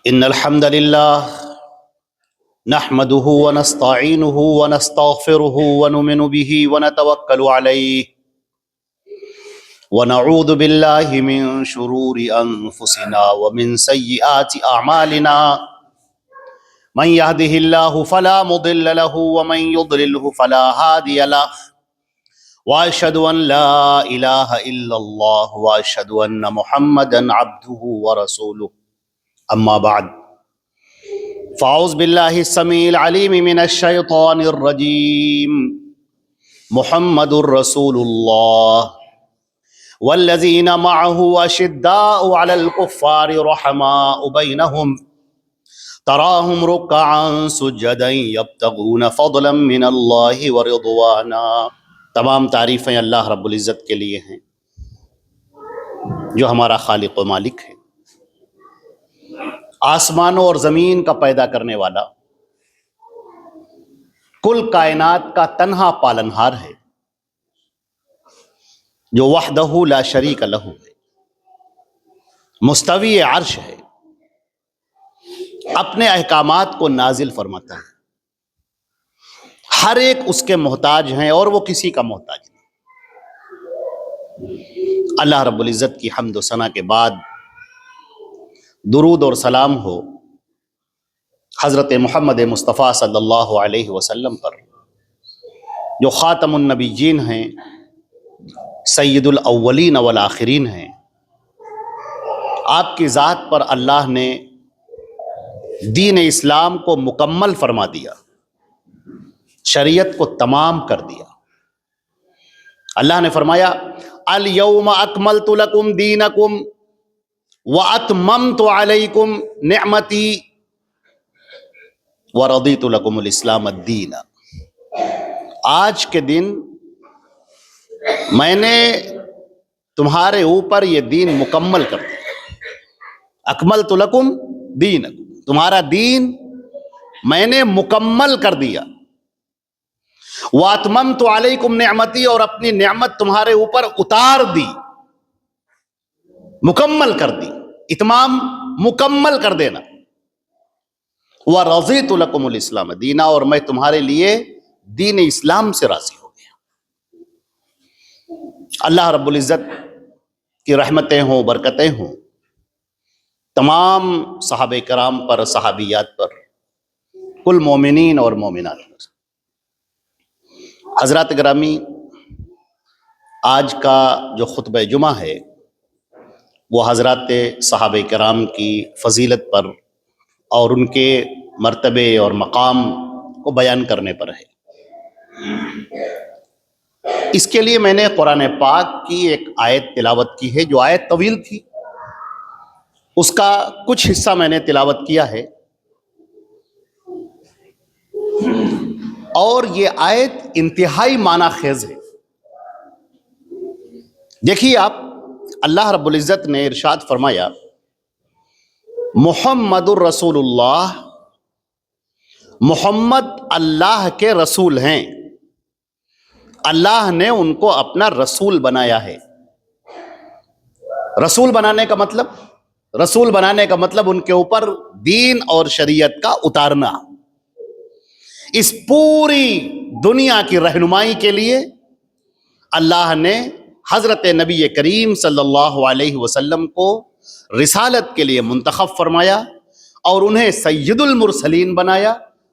إن الحمد لله نحمده ونستعينه ونستغفره ونؤمن به ونتوكل عليه ونعوذ بالله من شرور أنفسنا ومن سيئات أعمالنا من يهده الله فلا مضل له ومن يضلله فلا هادي له وأشهد أن لا إله إلا الله وأشهد أن محمدا عبده ورسوله أما بعد فأعوذ بالله السميع العليم من الشيطان الرجيم محمد رسول الله والذين معه أشداء على الكفار رحماء بينهم تراهم ركعا سجدا يبتغون فضلا من الله ورضوانا۔ تمام تعریفیں اللہ رب العزت کے لیے ہیں جو ہمارا خالق و مالک ہے، آسمانوں اور زمین کا پیدا کرنے والا، کل کائنات کا تنہا پالنہار ہے، جو وحدہ لا شریک لہ ہے، مستوی عرش ہے، اپنے احکامات کو نازل فرماتا ہے، ہر ایک اس کے محتاج ہیں اور وہ کسی کا محتاج نہیں۔ اللہ رب العزت کی حمد و ثنا کے بعد درود اور سلام ہو حضرت محمد مصطفیٰ صلی اللہ علیہ وسلم پر، جو خاتم النبیین ہیں، سید الاولین والآخرین ہیں۔ آپ کی ذات پر اللہ نے دین اسلام کو مکمل فرما دیا، شریعت کو تمام کر دیا۔ اللہ نے فرمایا الیوم اکملت لکم دینکم واتممت علیکم نعمتی ورضیت لکم الاسلام الدین۔ آج کے دن میں نے تمہارے اوپر یہ دین مکمل کر دیا۔ اکملت لکم دینکم، تمہارا دین میں نے مکمل کر دیا۔ واتممت علیکم نعمتی، اور اپنی نعمت تمہارے اوپر اتار دی، مکمل کر دی، اتمام مکمل کر دینا۔ ورضیت لکم الاسلام دینا، اور میں تمہارے لیے دین اسلام سے راضی ہو گیا۔ اللہ رب العزت کی رحمتیں ہوں، برکتیں ہوں تمام صحابہ کرام پر، صحابیات پر، کل مومنین اور مومنات پر۔ حضرات گرامی، آج کا جو خطبہ جمعہ ہے وہ حضرات صحابہ کرام کی فضیلت پر اور ان کے مرتبے اور مقام کو بیان کرنے پر ہے۔ اس کے لیے میں نے قرآن پاک کی ایک آیت تلاوت کی ہے، جو آیت طویل تھی، اس کا کچھ حصہ میں نے تلاوت کیا ہے، اور یہ آیت انتہائی معنی خیز ہے۔ دیکھیے آپ، اللہ رب العزت نے ارشاد فرمایا محمد الرسول اللہ، محمد اللہ کے رسول ہیں، اللہ نے ان کو اپنا رسول بنایا ہے۔ رسول بنانے کا مطلب ان کے اوپر دین اور شریعت کا اتارنا، اس پوری دنیا کی رہنمائی کے لیے اللہ نے حضرت نبی کریم صلی اللہ علیہ وسلم کو رسالت کے لیے منتخب فرمایا اور انہیں سید المرسلین بنایا،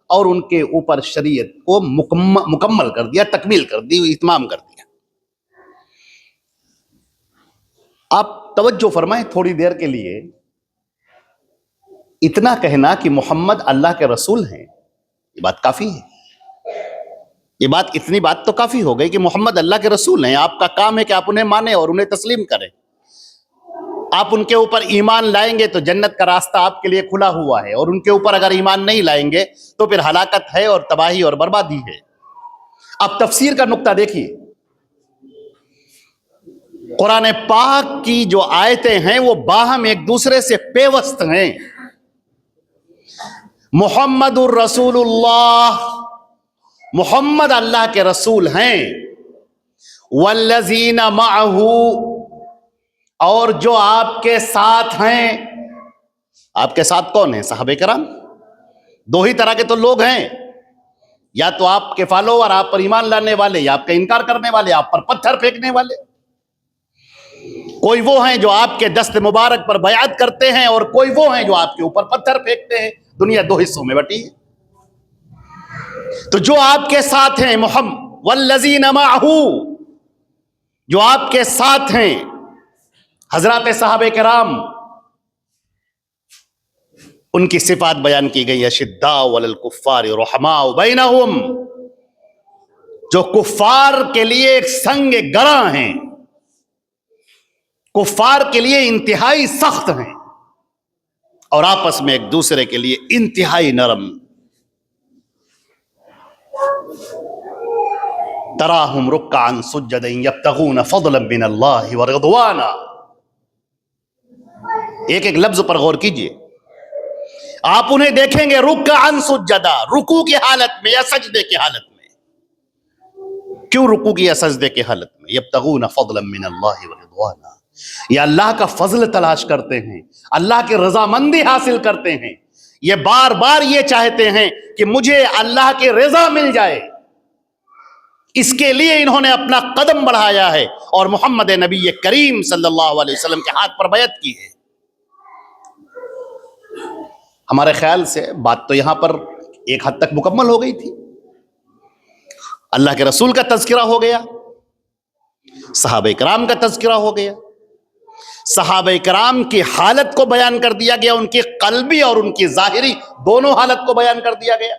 اور ان کے اوپر شریعت کو مکمل کر دیا، تکمیل کر دی، اتمام کر دیا۔ آپ توجہ فرمائیں تھوڑی دیر کے لیے، اتنا کہنا کہ محمد اللہ کے رسول ہیں، یہ بات کافی ہے۔ اتنی بات تو کافی ہو گئی کہ محمد اللہ کے رسول ہیں۔ آپ کا کام ہے کہ آپ انہیں مانیں اور انہیں تسلیم کریں۔ آپ ان کے اوپر ایمان لائیں گے تو جنت کا راستہ آپ کے لیے کھلا ہوا ہے، اور ان کے اوپر اگر ایمان نہیں لائیں گے تو پھر ہلاکت ہے اور تباہی اور بربادی ہے۔ اب تفسیر کا نقطہ دیکھیے، قرآن پاک کی جو آیتیں ہیں وہ باہم ایک دوسرے سے پیوست ہیں۔ محمد الرسول اللہ، محمد اللہ کے رسول ہیں، والذین معہ، اور جو آپ کے ساتھ ہیں، آپ کے ساتھ کون ہیں؟ صحابہ کرام. دو ہی طرح کے تو لوگ ہیں، یا تو آپ کے فالوور، آپ پر ایمان لانے والے، یا آپ کا انکار کرنے والے، آپ پر پتھر پھینکنے والے. کوئی وہ ہیں جو آپ کے دست مبارک پر بیعت کرتے ہیں، اور کوئی وہ ہیں جو آپ کے اوپر پتھر پھینکتے ہیں. دنیا دو حصوں میں بٹی ہے. تو جو آپ کے ساتھ ہیں محمد والذین معہ، جو آپ کے ساتھ ہیں حضرات صحابہ کرام، ان کی صفات بیان کی گئی. اشداء علی الکفار رحماء بینہم، جو کفار کے لیے ایک سنگ گراں ہیں، کفار کے لیے انتہائی سخت ہیں، اور آپس میں ایک دوسرے کے لیے انتہائی نرم. تراہم رکعا سجدا یبتغون فضلا من اللہ ورضوانا. ایک ایک لفظ پر غور کیجئے. آپ انہیں دیکھیں گے رکعا سجدا، رکوع کی حالت میں یا سجدے کی حالت میں. کیوں رکوع کی یا سجدے کی حالت میں؟ یبتغون فضلا من اللہ ورضوانا، یہ اللہ کا فضل تلاش کرتے ہیں، اللہ کی رضامندی حاصل کرتے ہیں. یہ بار بار یہ چاہتے ہیں کہ مجھے اللہ کی رضا مل جائے. اس کے لیے انہوں نے اپنا قدم بڑھایا ہے اور محمد نبی کریم صلی اللہ علیہ وسلم کے ہاتھ پر بیعت کی ہے. ہمارے خیال سے بات تو یہاں پر ایک حد تک مکمل ہو گئی تھی. اللہ کے رسول کا تذکرہ ہو گیا، صحابہ کرام کا تذکرہ ہو گیا، صحابہ کرام کی حالت کو بیان کر دیا گیا، ان کی قلبی اور ان کی ظاہری دونوں حالت کو بیان کر دیا گیا.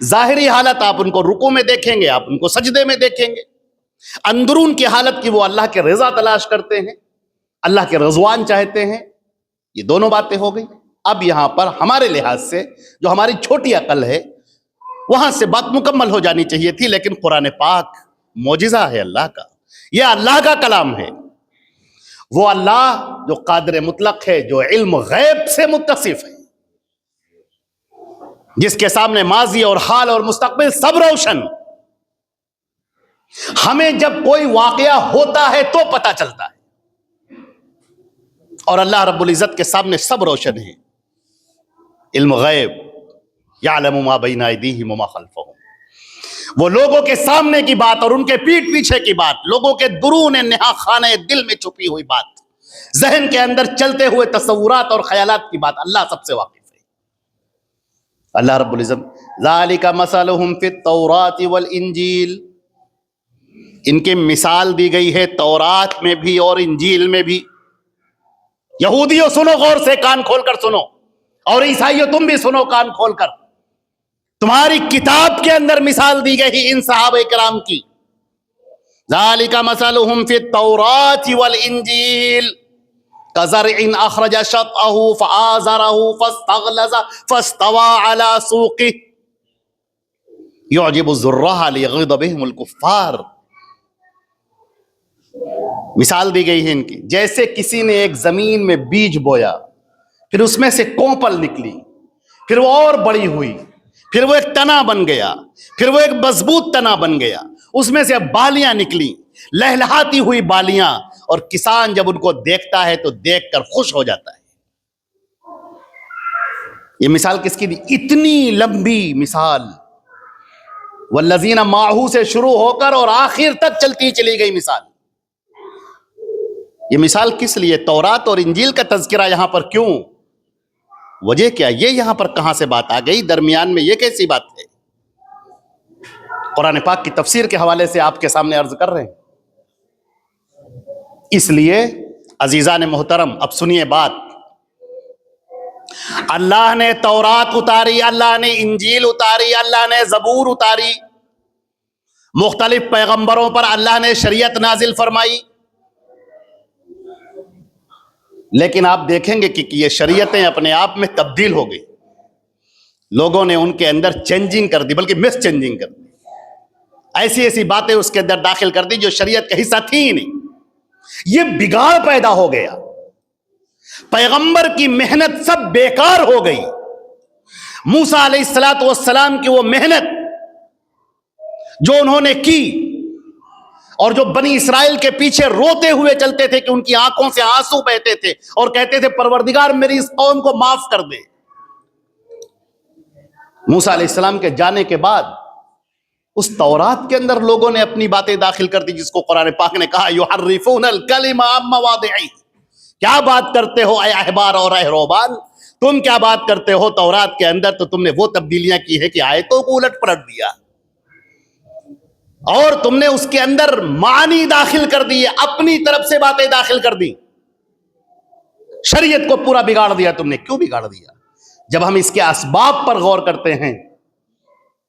ظاہری حالت آپ ان کو رکوع میں دیکھیں گے، آپ ان کو سجدے میں دیکھیں گے. اندرون کی حالت کی وہ اللہ کے رضا تلاش کرتے ہیں، اللہ کے رضوان چاہتے ہیں. یہ دونوں باتیں ہو گئی. اب یہاں پر ہمارے لحاظ سے جو ہماری چھوٹی عقل ہے وہاں سے بات مکمل ہو جانی چاہیے تھی، لیکن قرآن پاک معجزہ ہے اللہ کا، یہ اللہ کا کلام ہے. وہ اللہ جو قادر مطلق ہے، جو علم غیب سے متصف ہے، جس کے سامنے ماضی اور حال اور مستقبل سب روشن. ہمیں جب کوئی واقعہ ہوتا ہے تو پتہ چلتا ہے، اور اللہ رب العزت کے سامنے سب روشن ہے. علم غیب، یعلم ما بین ایدیہم وما خلفہم، وہ لوگوں کے سامنے کی بات اور ان کے پیٹھ پیچھے کی بات، لوگوں کے درون نہا خانہ دل میں چھپی ہوئی بات، ذہن کے اندر چلتے ہوئے تصورات اور خیالات کی بات، اللہ سب سے واقف ہے. اللہ رب العزت ذالک مثلہم فی التوراۃ والانجیل، ان کی مثال دی گئی ہے تورات میں بھی اور انجیل میں بھی. یہودیوں سنو غور سے، کان کھول کر سنو، اور عیسائیوں تم بھی سنو کان کھول کر. تمہاری کتاب کے اندر مثال دی گئی ان صحابہ کرام کی. ذالک مثلہم فی التوراۃ والانجیل کزرع اخرج شطأہ فآزرہ فاستغلظ فاستوى علی سوقہ یعجب الزراع لیغیظ بہم الکفار. مثال دی گئی ہے ان کی جیسے کسی نے ایک زمین میں بیج بویا، پھر اس میں سے کونپل نکلی، پھر وہ اور بڑی ہوئی، پھر وہ ایک تنا بن گیا، پھر وہ ایک مضبوط تنا بن گیا، اس میں سے بالیاں نکلی، لہلہاتی ہوئی بالیاں، اور کسان جب ان کو دیکھتا ہے تو دیکھ کر خوش ہو جاتا ہے. یہ مثال کس کی دی؟ اتنی لمبی مثال والذین معہ سے شروع ہو کر اور آخر تک چلتی چلی گئی مثال. یہ مثال کس لیے؟ تورات اور انجیل کا تذکرہ یہاں پر کیوں؟ وجہ کیا؟ یہ یہاں پر کہاں سے بات آ گئی؟ درمیان میں یہ کیسی بات ہے؟ قرآن پاک کی تفسیر کے حوالے سے آپ کے سامنے عرض کر رہے ہیں. اس لیے عزیزان محترم اب سنیے بات. اللہ نے تورات اتاری، اللہ نے انجیل اتاری، اللہ نے زبور اتاری، مختلف پیغمبروں پر اللہ نے شریعت نازل فرمائی. لیکن آپ دیکھیں گے کہ یہ شریعتیں اپنے آپ میں تبدیل ہو گئی. لوگوں نے ان کے اندر چینجنگ کر دی، بلکہ مس چینجنگ کر دی. ایسی ایسی باتیں اس کے اندر داخل کر دی جو شریعت کا حصہ تھی ہی نہیں. یہ بگاڑ پیدا ہو گیا، پیغمبر کی محنت سب بیکار ہو گئی. موسیٰ علیہ السلام کی وہ محنت جو انہوں نے کی، اور جو بنی اسرائیل کے پیچھے روتے ہوئے چلتے تھے کہ ان کی آنکھوں سے آنسو بہتے تھے اور کہتے تھے پروردگار میری اس قوم کو معاف کر دے. موسیٰ علیہ السلام کے جانے کے بعد اس تورات کے اندر لوگوں نے اپنی باتیں داخل کر دی, جس کو قرآن پاک نے کہا یحرفون الکلم عن مواضعہ. کیا بات کرتے ہو اے احبار اور اے رہبان, تم کیا بات کرتے ہو تورات کے اندر, تو تم نے وہ تبدیلیاں کی ہے کہ آیتوں کو الٹ پلٹ دیا اور تم نے اس کے اندر معنی داخل کر دیے, اپنی طرف سے باتیں داخل کر دی, شریعت کو پورا بگاڑ دیا تم نے. کیوں بگاڑ دیا؟ جب ہم اس کے اسباب پر غور کرتے ہیں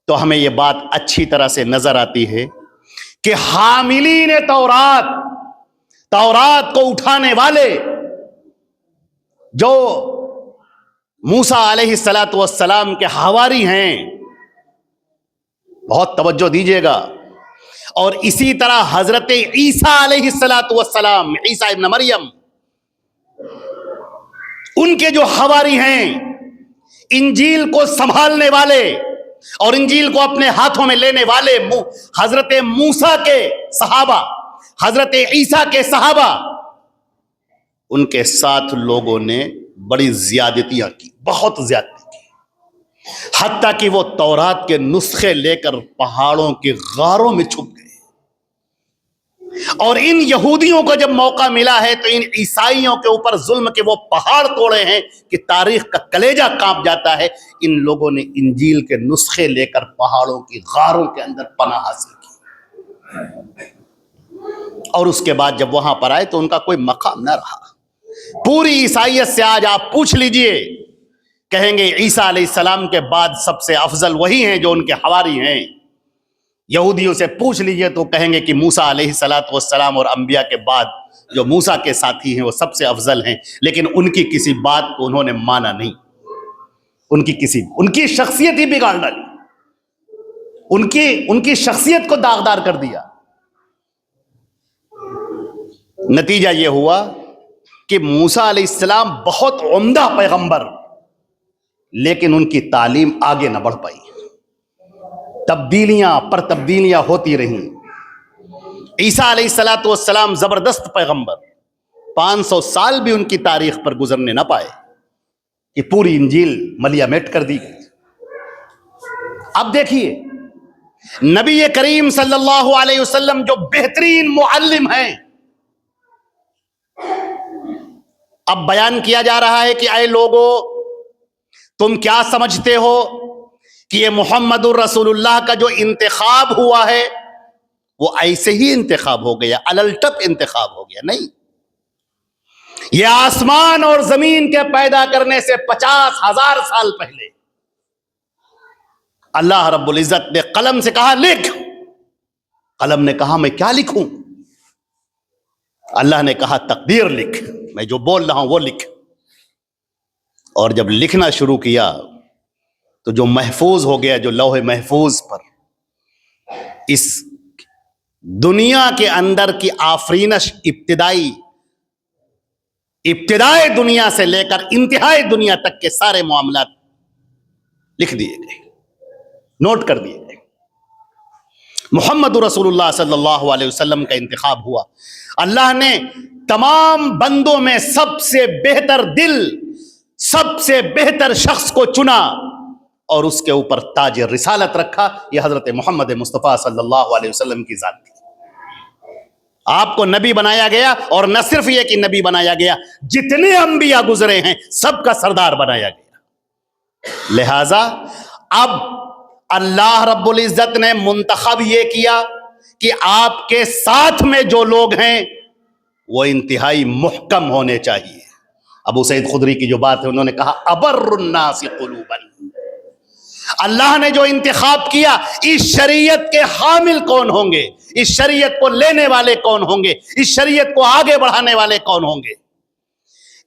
تو ہمیں یہ بات اچھی طرح سے نظر آتی ہے کہ حاملین تورات, تورات کو اٹھانے والے جو موسیٰ علیہ السلام کے حواری ہیں, بہت توجہ دیجئے گا, اور اسی طرح حضرت عیسیٰ علیہ السلام, عیسیٰ ابن مریم, ان کے جو حواری ہیں, انجیل کو سنبھالنے والے اور انجیل کو اپنے ہاتھوں میں لینے والے حضرت موسیٰ کے صحابہ, حضرت عیسیٰ کے صحابہ, ان کے ساتھ لوگوں نے بڑی زیادتیاں کی, بہت زیادتی کی, حتیٰ کہ وہ تورات کے نسخے لے کر پہاڑوں کے غاروں میں چھپ گئے. اور ان یہودیوں کو جب موقع ملا ہے تو ان عیسائیوں کے اوپر ظلم کے وہ پہاڑ توڑے ہیں کہ تاریخ کا کلیجہ کانپ جاتا ہے. ان لوگوں نے انجیل کے نسخے لے کر پہاڑوں کی غاروں کے اندر پناہ حاصل کی, اور اس کے بعد جب وہاں پر آئے تو ان کا کوئی مقام نہ رہا. پوری عیسائیت سے آج آپ پوچھ لیجئے, کہیں گے عیسیٰ علیہ السلام کے بعد سب سے افضل وہی ہیں جو ان کے حواری ہیں. یہودیوں سے پوچھ لیجئے تو کہیں گے کہ موسیٰ علیہ السلام اور انبیاء کے بعد جو موسیٰ کے ساتھی ہیں وہ سب سے افضل ہیں, لیکن ان کی کسی بات کو انہوں نے مانا نہیں, ان کی شخصیت ہی بگاڑ ڈالی, ان کی شخصیت کو داغدار کر دیا. نتیجہ یہ ہوا کہ موسیٰ علیہ السلام بہت عمدہ پیغمبر, لیکن ان کی تعلیم آگے نہ بڑھ پائی, تبدیلیاں پر تبدیلیاں ہوتی رہیں. عیسیٰ علیہ السلام زبردست پیغمبر, 500 سال بھی ان کی تاریخ پر گزرنے نہ پائے کہ پوری انجیل ملیا میٹ کر دی گئی. اب دیکھیے نبی کریم صلی اللہ علیہ وسلم جو بہترین معلم ہیں, اب بیان کیا جا رہا ہے کہ اے لوگو, تم کیا سمجھتے ہو کہ یہ محمد الرسول اللہ کا جو انتخاب ہوا ہے وہ ایسے ہی انتخاب ہو گیا, الٹپ انتخاب ہو گیا؟ نہیں, یہ آسمان اور زمین کے پیدا کرنے سے 50,000 سال پہلے اللہ رب العزت نے قلم سے کہا لکھ, قلم نے کہا میں کیا لکھوں؟ اللہ نے کہا تقدیر لکھ, میں جو بول رہا ہوں وہ لکھ. اور جب لکھنا شروع کیا تو جو محفوظ ہو گیا, جو لوح محفوظ پر اس دنیا کے اندر کی آفرینش ابتدائی دنیا سے لے کر انتہائی دنیا تک کے سارے معاملات لکھ دیے گئے, نوٹ کر دیے گئے. محمد رسول اللہ صلی اللہ علیہ وسلم کا انتخاب ہوا. اللہ نے تمام بندوں میں سب سے بہتر دل, سب سے بہتر شخص کو چنا اور اس کے اوپر تاج رسالت رکھا. یہ حضرت محمد مصطفیٰ صلی اللہ علیہ وسلم کی ذات تھی. آپ کو نبی بنایا گیا, اور نہ صرف یہ کہ نبی بنایا گیا, جتنے انبیاء گزرے ہیں سب کا سردار بنایا گیا. لہذا اب اللہ رب العزت نے منتخب یہ کیا کہ آپ کے ساتھ میں جو لوگ ہیں وہ انتہائی محکم ہونے چاہیے. ابو سعید خدری کی جو بات ہے, انہوں نے کہا ابر الناس قلوبا. اللہ نے جو انتخاب کیا, اس شریعت کے حامل کون ہوں گے, اس شریعت کو لینے والے کون ہوں گے, اس شریعت کو آگے بڑھانے والے کون ہوں گے.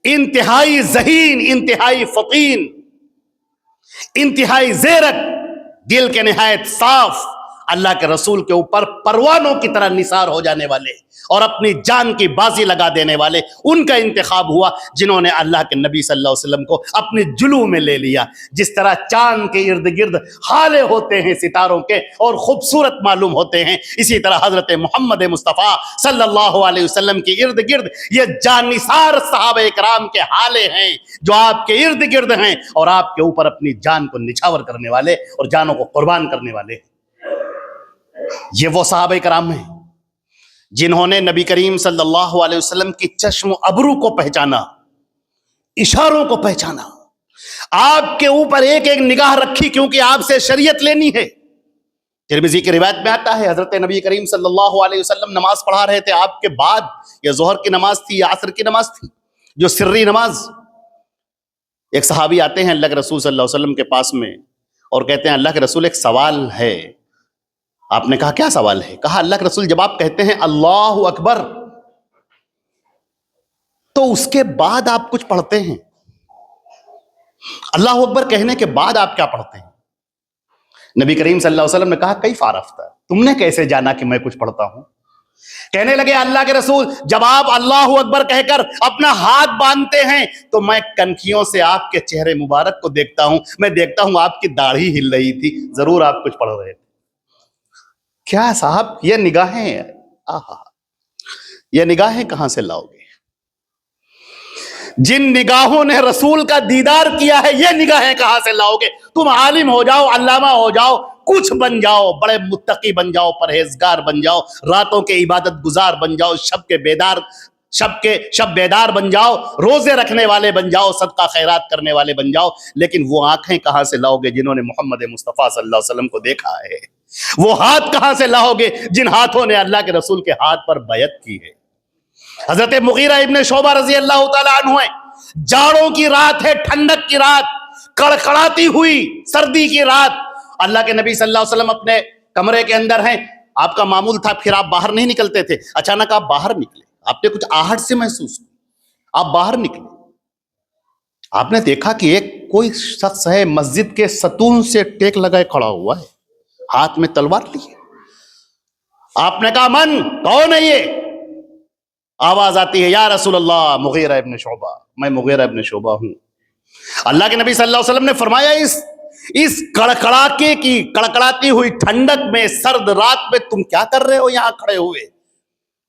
انتہائی ذہین, انتہائی فطین, انتہائی زیرک, دل کے نہایت صاف, اللہ کے رسول کے اوپر پروانوں کی طرح نثار ہو جانے والے اور اپنی جان کی بازی لگا دینے والے ان کا انتخاب ہوا، جنہوں نے اللہ کے نبی صلی اللہ علیہ وسلم کو اپنے جلو میں لے لیا۔ جس طرح چاند کے ارد گرد ہالے ہوتے ہیں ستاروں کے اور خوبصورت معلوم ہوتے ہیں، اسی طرح حضرت محمد مصطفیٰ صلی اللہ علیہ وسلم کے ارد گرد یہ جانثار صحابہ اکرام کے ہالے ہیں جو آپ کے ارد گرد ہیں اور آپ کے اوپر اپنی جان کو نچھاور کرنے والے اور جانوں کو قربان کرنے والے ہیں۔ یہ وہ صحابہ کرام ہیں جنہوں نے نبی کریم صلی اللہ علیہ وسلم کی چشم و ابرو کو پہچانا، اشاروں کو پہچانا، آپ کے اوپر ایک ایک نگاہ رکھی کیونکہ آپ سے شریعت لینی ہے۔ ترمذی کی روایت میں آتا ہے حضرت نبی کریم صلی اللہ علیہ وسلم نماز پڑھا رہے تھے آپ کے بعد، یا ظہر کی نماز تھی یا عصر کی نماز تھی، جو سری نماز۔ ایک صحابی آتے ہیں اللہ کے رسول صلی اللہ علیہ وسلم کے پاس میں اور کہتے ہیں اللہ کے رسول ایک سوال ہے۔ آپ نے کہا کیا سوال ہے؟ کہا اللہ کے رسول جب آپ کہتے ہیں اللہ اکبر تو اس کے بعد آپ کچھ پڑھتے ہیں، اللہ اکبر کہنے کے بعد آپ کیا پڑھتے ہیں؟ نبی کریم صلی اللہ علیہ وسلم نے کہا کیف عرفت، تم نے کیسے جانا کہ میں کچھ پڑھتا ہوں؟ کہنے لگے اللہ کے رسول جب آپ اللہ اکبر کہہ کر اپنا ہاتھ باندھتے ہیں تو میں کنکھیوں سے آپ کے چہرے مبارک کو دیکھتا ہوں، میں دیکھتا ہوں آپ کی داڑھی ہل رہی تھی، ضرور آپ کچھ پڑھ رہے تھے۔ کیا صاحب یہ نگاہیں، یہ نگاہیں کہاں سے لاؤ گے؟ جن نگاہوں نے رسول کا دیدار کیا ہے یہ نگاہیں کہاں سے لاؤ گے؟ تم عالم ہو جاؤ، علامہ ہو جاؤ، کچھ بن جاؤ، بڑے متقی بن جاؤ، پرہیزگار بن جاؤ، راتوں کے عبادت گزار بن جاؤ، شب بیدار بن جاؤ، روزے رکھنے والے بن جاؤ، صدقہ خیرات کرنے والے بن جاؤ، لیکن وہ آنکھیں کہاں سے لاؤ گے جنہوں نے محمد مصطفیٰ صلی اللہ علیہ وسلم کو دیکھا ہے؟ وہ ہاتھ کہاں سے لاؤ گے جن ہاتھوں نے اللہ کے رسول کے ہاتھ پر بیعت کی ہے؟ حضرت مغیرہ ابن شعبہ رضی اللہ تعالی عنہ ہیں، جاڑوں کی رات ہے، ٹھنڈک کی رات، کڑکڑاتی ہوئی سردی کی رات، اللہ کے نبی صلی اللہ علیہ وسلم اپنے کمرے کے اندر ہیں، آپ کا معمول تھا پھر آپ باہر نہیں نکلتے تھے، اچانک آپ باہر نکلے، آپ نے کچھ آہٹ سے محسوس، آپ باہر نکلے، آپ نے دیکھا کہ ایک کوئی شخص ہے مسجد کے ستون سے ٹیک لگائے کھڑا ہوا ہے، ہاتھ میں تلوار لی ہے۔ آپ نے کہا من کون ہے یہ؟ آواز آتی ہے یا رسول اللہ مغیرہ ابن شعبہ، میں مغیرہ ابن شعبہ ہوں۔ اللہ کے نبی صلی اللہ علیہ وسلم نے فرمایا اس کڑکڑاکے کی کڑکڑاتی ہوئی ٹھنڈک میں سرد رات میں تم کیا کر رہے ہو یہاں کھڑے ہوئے؟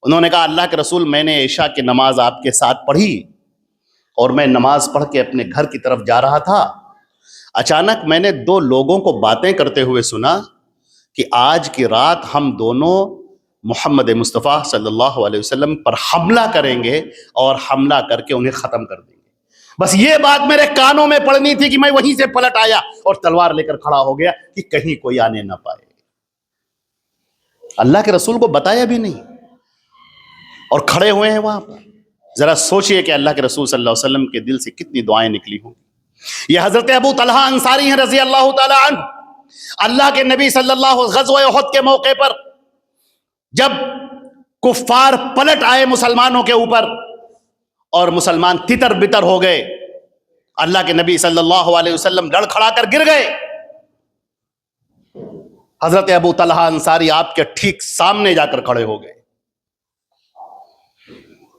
انہوں نے کہا اللہ کے رسول میں نے عشاء کی نماز آپ کے ساتھ پڑھی اور میں نماز پڑھ کے اپنے گھر کی طرف جا رہا تھا، اچانک میں نے دو لوگوں کو باتیں کرتے ہوئے سنا کہ آج کی رات ہم دونوں محمد مصطفیٰ صلی اللہ علیہ وسلم پر حملہ کریں گے اور حملہ کر کے انہیں ختم کر دیں گے۔ بس یہ بات میرے کانوں میں پڑنی تھی کہ میں وہیں سے پلٹ آیا اور تلوار لے کر کھڑا ہو گیا کہ کہیں کوئی آنے نہ پائے۔ اللہ کے رسول کو بتایا بھی نہیں اور کھڑے ہوئے ہیں وہاں پر۔ ذرا سوچئے کہ اللہ کے رسول صلی اللہ علیہ وسلم کے دل سے کتنی دعائیں نکلی ہوں۔ یہ حضرت ابو طلحہ انصاری ہیں رضی اللہ تعالی عنہ۔ اللہ کے نبی صلی اللہ علیہ وسلم غزوہ احد کے موقع پر جب کفار پلٹ آئے مسلمانوں کے اوپر اور مسلمان تتر بتر ہو گئے، اللہ کے نبی صلی اللہ علیہ وسلم لڑکھڑا کر گر گئے، حضرت ابو طلحہ انصاری آپ کے ٹھیک سامنے جا کر کھڑے ہو گئے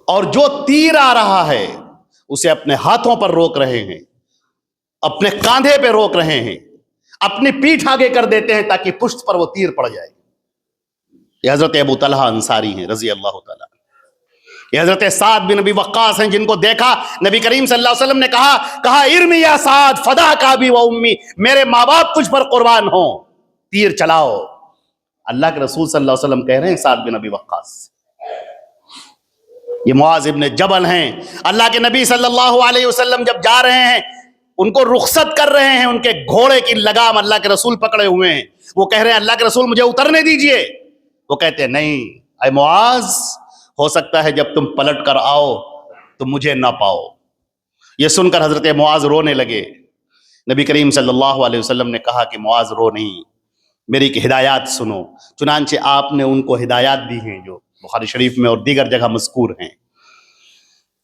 اور جو تیر آ رہا ہے اسے اپنے ہاتھوں پر روک رہے ہیں، اپنے کاندھے پہ روک رہے ہیں، اپنی پیٹھ آگے کر دیتے ہیں تاکہ پشت پر وہ تیر پڑ جائے۔ یہ حضرت ابو طلحہ انصاری ہیں رضی اللہ تعالیٰ۔ یہ حضرت سعد بن ابی وقاص ہیں جن کو دیکھا نبی کریم صلی اللہ علیہ وسلم نے کہا ارمی یا سعد فدا کا بھی و امی، میرے ماں باپ تجھ پر قربان ہوں، تیر چلاؤ۔ اللہ کے رسول صلی اللہ علیہ وسلم کہہ رہے ہیں سعد بن ابی وقاص، یہ معاذ ابن جبل ہیں۔ اللہ کے نبی صلی اللہ علیہ وسلم جب جا رہے ہیں ان کو رخصت کر رہے ہیں، ان کے گھوڑے کی لگام اللہ کے رسول پکڑے ہوئے ہیں، وہ کہہ رہے ہیں اللہ کے رسول مجھے اترنے دیجئے، وہ کہتے ہیں نہیں اے معاذ، ہو سکتا ہے جب تم پلٹ کر آؤ تو مجھے نہ پاؤ۔ یہ سن کر حضرت معاذ رونے لگے۔ نبی کریم صلی اللہ علیہ وسلم نے کہا کہ معاذ رو نہیں، میری کہ ہدایات سنو، چنانچہ آپ نے ان کو ہدایات دی ہیں جو بخاری شریف میں اور دیگر جگہ مذکور ہیں۔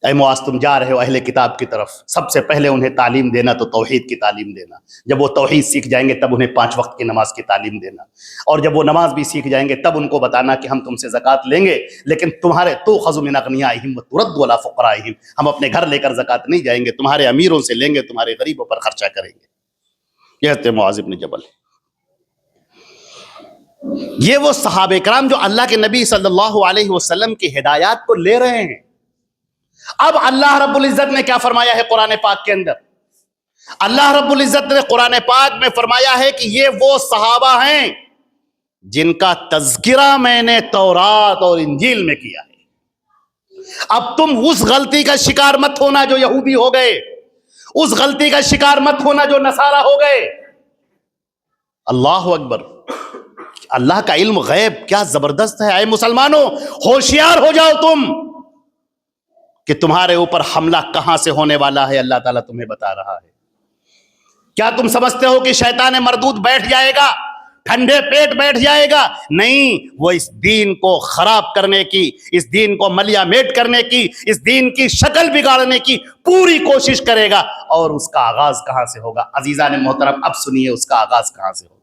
اے معاذ تم جا رہے ہو اہل کتاب کی طرف، سب سے پہلے انہیں تعلیم دینا تو توحید کی تعلیم دینا. جب وہ توحید سیکھ جائیں گے تب انہیں 5 وقت کی نماز کی تعلیم دینا، اور جب وہ نماز بھی سیکھ جائیں گے تب ان کو بتانا کہ ہم تم سے زکوٰۃ لیں گے، لیکن تمہارے تؤخذ من اغنیائہم وترد علی فقرائہم، ہم اپنے گھر لے کر زکوٰۃ نہیں جائیں گے، تمہارے امیروں سے لیں گے، تمہارے غریبوں پر خرچہ کریں گے. یہ حضرت معاذ بن جبل. یہ وہ صحابہ کرام جو اللہ کے نبی صلی اللہ علیہ وسلم کی ہدایات کو لے رہے ہیں. اب اللہ رب العزت نے کیا فرمایا ہے قرآن پاک کے اندر؟ اللہ رب العزت نے قرآن پاک میں فرمایا ہے کہ یہ وہ صحابہ ہیں جن کا تذکرہ میں نے تورات اور انجیل میں کیا ہے. اب تم اس غلطی کا شکار مت ہونا جو یہودی ہو گئے، اس غلطی کا شکار مت ہونا جو نصارہ ہو گئے. اللہ اکبر. اللہ کا علم غیب کیا زبردست ہے. اے مسلمانوں ہوشیار ہو جاؤ تم کہ تمہارے اوپر حملہ کہاں سے ہونے والا ہے اللہ تعالیٰ تمہیں بتا رہا ہے. کیا تم سمجھتے ہو کہ شیطان مردود بیٹھ جائے گا، ٹھنڈے پیٹ بیٹھ جائے گا؟ نہیں، وہ اس دین کو خراب کرنے کی، اس دین کو ملیا میٹ کرنے کی، اس دین کی شکل بگاڑنے کی پوری کوشش کرے گا. اور اس کا آغاز کہاں سے ہوگا؟ عزیزان محترم اب سنیے اس کا آغاز کہاں سے ہوگا.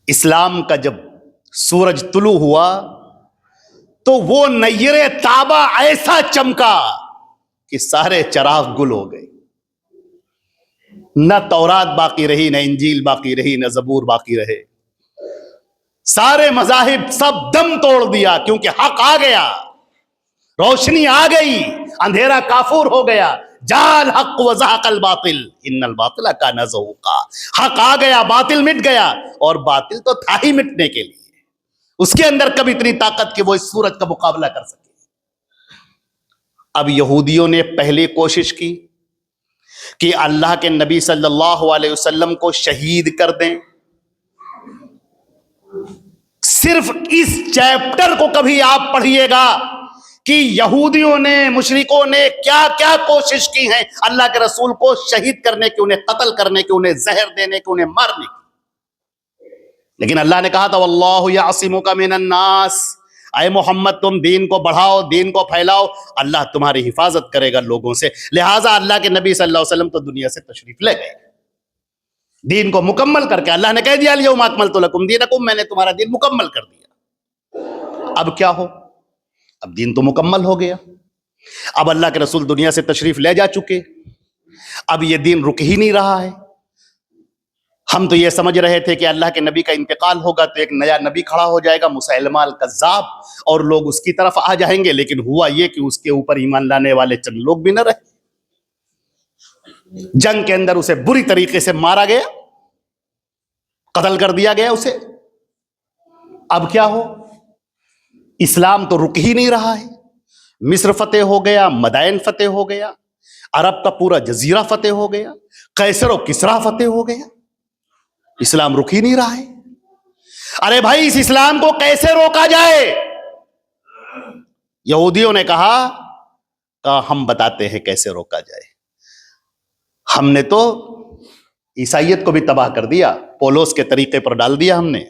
اسلام کا جب سورج طلوع ہوا تو وہ نیر تابہ ایسا چمکا کہ سارے چراغ گل ہو گئے. نہ تورات باقی رہی، نہ انجیل باقی رہی، نہ زبور باقی رہے. سارے مذاہب سب دم توڑ دیا، کیونکہ حق آ گیا، روشنی آ گئی، اندھیرا کافور ہو گیا. جال حق وزہق الباطل ان الباطل کان زہوقا. حق آ گیا، باطل مٹ گیا، اور باطل تو تھا ہی مٹنے کے لیے. اس کے اندر کب اتنی طاقت کہ وہ اس سورج کا مقابلہ کر سکے. اب یہودیوں نے پہلی کوشش کی کہ اللہ کے نبی صلی اللہ علیہ وسلم کو شہید کر دیں. صرف اس چیپٹر کو کبھی آپ پڑھیے گا کہ یہودیوں نے، مشرکوں نے کیا کیا کوشش کی ہیں اللہ کے رسول کو شہید کرنے کی، انہیں قتل کرنے کی، انہیں زہر دینے کی، انہیں مارنے کی. لیکن اللہ نے کہا تھا واللہ یعصمک من الناس، اے محمد تم دین کو بڑھاؤ، دین کو پھیلاؤ، اللہ تمہاری حفاظت کرے گا لوگوں سے. لہٰذا اللہ کے نبی صلی اللہ علیہ وسلم تو دنیا سے تشریف لے گئے دین کو مکمل کر کے. اللہ نے کہہ دیا الیوم اکملت لکم دینکم، میں نے تمہارا دین مکمل کر دیا. اب کیا ہو؟ اب دین تو مکمل ہو گیا. اب اللہ کے رسول دنیا سے تشریف لے جا چکے، اب یہ دین رک ہی نہیں رہا ہے. ہم تو یہ سمجھ رہے تھے کہ اللہ کے نبی کا انتقال ہوگا تو ایک نیا نبی کھڑا ہو جائے گا مسیلمہ الکذاب، اور لوگ اس کی طرف آ جائیں گے. لیکن ہوا یہ کہ اس کے اوپر ایمان لانے والے چند لوگ بھی نہ رہے. جنگ کے اندر اسے بری طریقے سے مارا گیا، قتل کر دیا گیا اسے. اب کیا ہو؟ اسلام تو رک ہی نہیں رہا ہے. مصر فتح ہو گیا، مدائن فتح ہو گیا، عرب کا پورا جزیرہ فتح ہو گیا، قیصر و کسریٰ فتح ہو گیا. اسلام رک ہی نہیں رہا ہے. ارے بھائی اس اسلام کو کیسے روکا جائے؟ یہودیوں نے کہا ہم بتاتے ہیں کیسے روکا جائے. ہم نے تو عیسائیت کو بھی تباہ کر دیا، پولوس کے طریقے پر ڈال دیا ہم نے.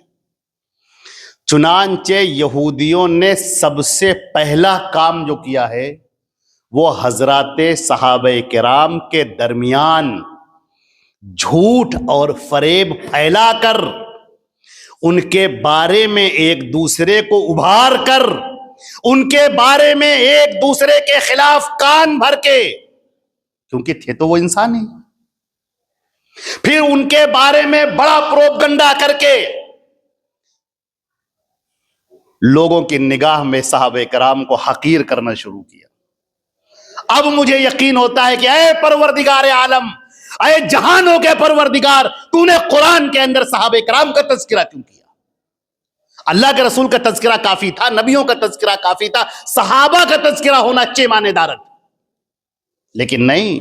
چنانچہ یہودیوں نے سب سے پہلا کام جو کیا ہے وہ حضرات صحابہ کرام کے درمیان جھوٹ اور فریب پھیلا کر، ان کے بارے میں ایک دوسرے کو ابھار کر، ان کے بارے میں ایک دوسرے کے خلاف کان بھر کے، کیونکہ تھے تو وہ انسان ہی، پھر ان کے بارے میں بڑا پروپگنڈا کر کے لوگوں کی نگاہ میں صحابہ کرام کو حقیر کرنا شروع کیا. اب مجھے یقین ہوتا ہے کہ اے پروردگار عالم، اے جہانوں کے پروردگار، تو نے قرآن کے اندر صحابہ کرام کا تذکرہ کیوں کیا؟ اللہ کے رسول کا تذکرہ کافی تھا، نبیوں کا تذکرہ کافی تھا، صحابہ کا تذکرہ ہونا اچھے معنی دار. لیکن نہیں،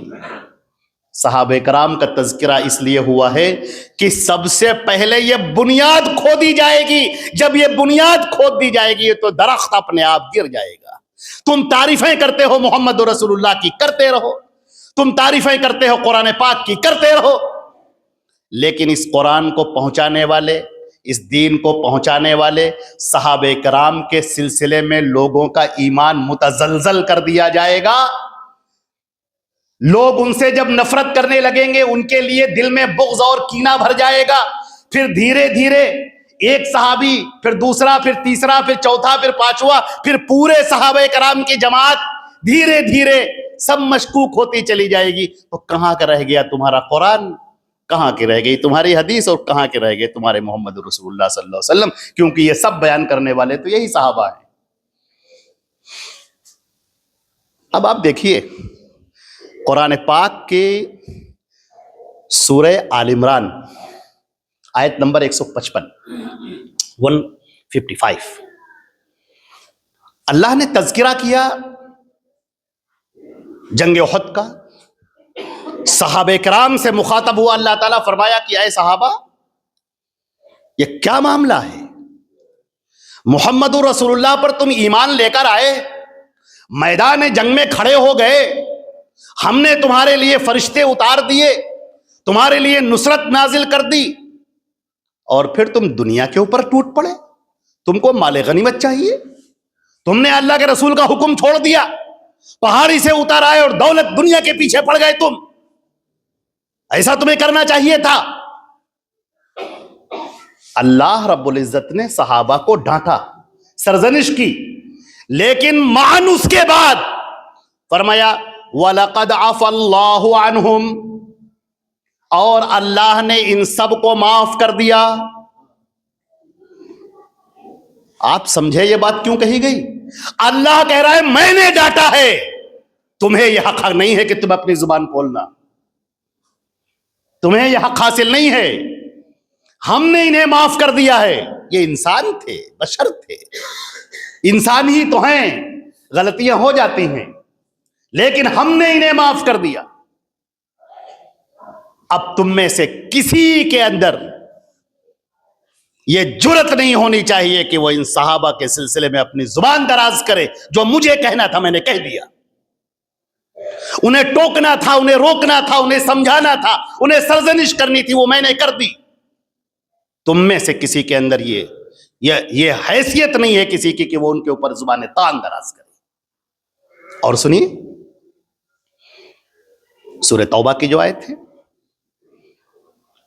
صحابہ کرام کا تذکرہ اس لیے ہوا ہے کہ سب سے پہلے یہ بنیاد کھودی جائے گی. جب یہ بنیاد کھود دی جائے گی تو درخت اپنے آپ گر جائے گا. تم تعریفیں کرتے ہو محمد رسول اللہ کی، کرتے رہو. تم تعریفیں کرتے ہو قرآن پاک کی، کرتے رہو. لیکن اس قرآن کو پہنچانے والے، اس دین کو پہنچانے والے صحابہ کرام کے سلسلے میں لوگوں کا ایمان متزلزل کر دیا جائے گا. لوگ ان سے جب نفرت کرنے لگیں گے ان کے لیے دل میں بغض اور کینہ بھر جائے گا. پھر دھیرے دھیرے ایک صحابی، پھر دوسرا، پھر تیسرا، پھر چوتھا، پھر پانچواں، پھر پورے صحابہ کرام کی جماعت دھیرے دھیرے سب مشکوک ہوتی چلی جائے گی. تو کہاں کا رہ گیا تمہارا قرآن، کہاں کی رہ گئی تمہاری حدیث، اور کہاں کے رہ گئے تمہارے محمد رسول اللہ صلی اللہ علیہ وسلم؟ کیونکہ یہ سب بیان کرنے والے تو یہی صحابہ ہیں. اب آپ دیکھیے قرآن پاک کے سورہ آل عمران آیت نمبر 155 اللہ نے تذکرہ کیا جنگ احد کا. صحابہ کرام سے مخاطب ہوا اللہ تعالیٰ، فرمایا کہ اے صحابہ یہ کیا معاملہ ہے؟ محمد رسول اللہ پر تم ایمان لے کر آئے، میدان جنگ میں کھڑے ہو گئے، ہم نے تمہارے لیے فرشتے اتار دیے، تمہارے لیے نصرت نازل کر دی، اور پھر تم دنیا کے اوپر ٹوٹ پڑے. تم کو مال غنیمت چاہیے، تم نے اللہ کے رسول کا حکم چھوڑ دیا، پہاڑی سے اتر آئے اور دولت دنیا کے پیچھے پڑ گئے. تم ایسا تمہیں کرنا چاہیے تھا. اللہ رب العزت نے صحابہ کو ڈانٹا، سرزنش کی، لیکن معن اس کے بعد فرمایا وَلَقَدْ عَفَى اللَّهُ عَنْهُمْ، اور اللہ نے ان سب کو معاف کر دیا. آپ سمجھے یہ بات کیوں کہی گئی؟ اللہ کہہ رہا ہے میں نے ڈانٹا ہے، تمہیں یہ حق نہیں ہے کہ تم اپنی زبان کھولنا، تمہیں یہ حق حاصل نہیں ہے. ہم نے انہیں معاف کر دیا ہے. یہ انسان تھے، بشر تھے، انسان ہی تو ہیں، غلطیاں ہو جاتی ہیں، لیکن ہم نے انہیں معاف کر دیا. اب تم میں سے کسی کے اندر یہ جرت نہیں ہونی چاہیے کہ وہ ان صحابہ کے سلسلے میں اپنی زبان دراز کرے. جو مجھے کہنا تھا میں نے کہہ دیا، انہیں ٹوکنا تھا، انہیں روکنا تھا، انہیں سمجھانا تھا، انہیں سرزنش کرنی تھی، وہ میں نے کر دی. تم میں سے کسی کے اندر یہ حیثیت نہیں ہے کسی کی کہ وہ ان کے اوپر زبان تان دراز کرے. اور سنیے سورہ توبہ کی جو آیت ہے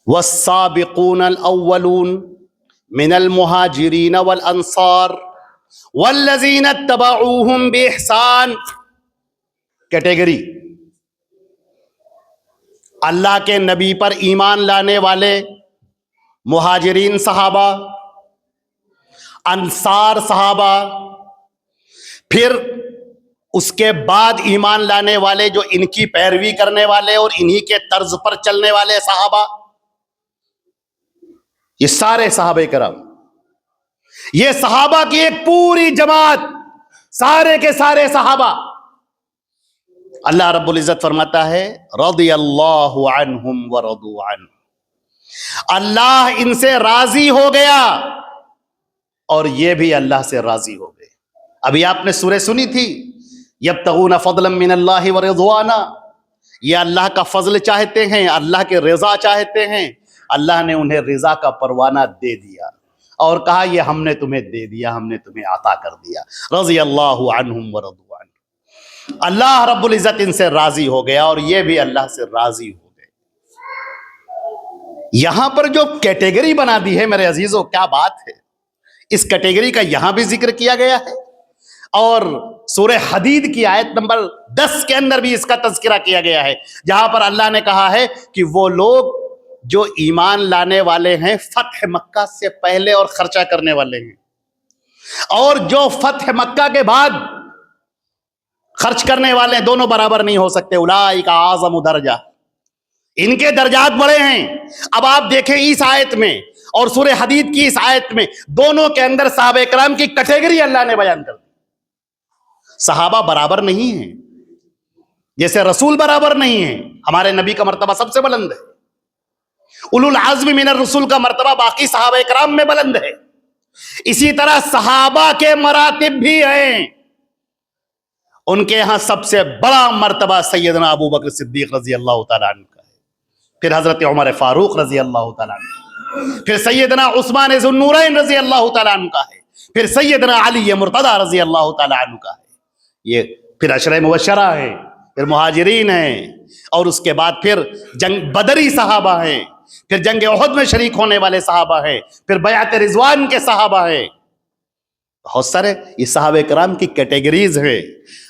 وَالسَّابِقُونَ الْأَوَّلُونَ مِنَ الْمُهَاجِرِينَ وَالْأَنصَارِ وَالَّذِينَ اتَّبَعُوهُمْ بِإِحْسَانٍ. کیٹیگری اللہ کے نبی پر ایمان لانے والے مہاجرین صحابہ، انصار صحابہ، پھر اس کے بعد ایمان لانے والے جو ان کی پیروی کرنے والے اور انہی کے طرز پر چلنے والے صحابہ. یہ سارے صحابہ کرام، یہ صحابہ کی ایک پوری جماعت، سارے کے سارے صحابہ. اللہ رب العزت فرماتا ہے رضی اللہ عنہم ورضوا عنہ، اللہ ان سے راضی ہو گیا اور یہ بھی اللہ سے راضی ہو گئے. ابھی آپ نے سورہ سنی تھی یبتغون فضلا من اللہ ورضوانا، یہ اللہ کا فضل چاہتے ہیں، اللہ کے رضا چاہتے ہیں. اللہ نے انہیں رضا کا پروانہ دے دیا اور کہا یہ ہم نے تمہیں دے دیا، ہم نے تمہیں عطا کر دیا. رضی اللہ عنہم ورضوا عنہ، اللہ رب العزت ان سے راضی ہو گیا اور یہ بھی اللہ سے راضی ہو گئے. یہاں پر جو کیٹیگری بنا دی ہے میرے عزیزوں، کیا بات ہے. اس کیٹیگری کا یہاں بھی ذکر کیا گیا ہے اور سورہ حدید کی آیت نمبر 10 کے اندر بھی اس کا تذکرہ کیا گیا ہے، جہاں پر اللہ نے کہا ہے کہ وہ لوگ جو ایمان لانے والے ہیں فتح مکہ سے پہلے اور خرچہ کرنے والے ہیں، اور جو فتح مکہ کے بعد خرچ کرنے والے ہیں، دونوں برابر نہیں ہو سکتے. اولئک اعظم درجہ، ان کے درجات بڑے ہیں. اب آپ دیکھیں اس آیت میں اور سورہ حدید کی اس آیت میں دونوں کے اندر صحابہ کرام کی کیٹیگری اللہ نے بیان کر دی. صحابہ برابر نہیں ہیں، جیسے رسول برابر نہیں ہیں. ہمارے نبی کا مرتبہ سب سے بلند ہے، اولو العزم من الرسول کا مرتبہ باقی صحابہ کرام میں بلند ہے. اسی طرح صحابہ کے مراتب بھی ہیں، ان کے ہاں سب سے بڑا مرتبہ سیدنا ابو بکر صدیق رضی اللہ تعالیٰ عنہ کا ہے، پھر حضرت عمر فاروق رضی اللہ تعالیٰ عنہ. پھر سیدنا عثمان ذو النورین رضی اللہ تعالیٰ عنہ کا ہے، پھر سیدنا علی مرتضی رضی اللہ تعالیٰ عنہ کا ہے، یہ پھر عشرہ مبشرہ ہے، پھر مہاجرین ہیں، اور اس کے بعد پھر جنگ بدری صحابہ ہیں، پھر جنگ احد میں شریک ہونے والے صحابہ ہیں، پھر بیعت رضوان کے صحابہ ہیں، بہت سارے یہ صحابہ کرام کی کیٹیگریز ہیں۔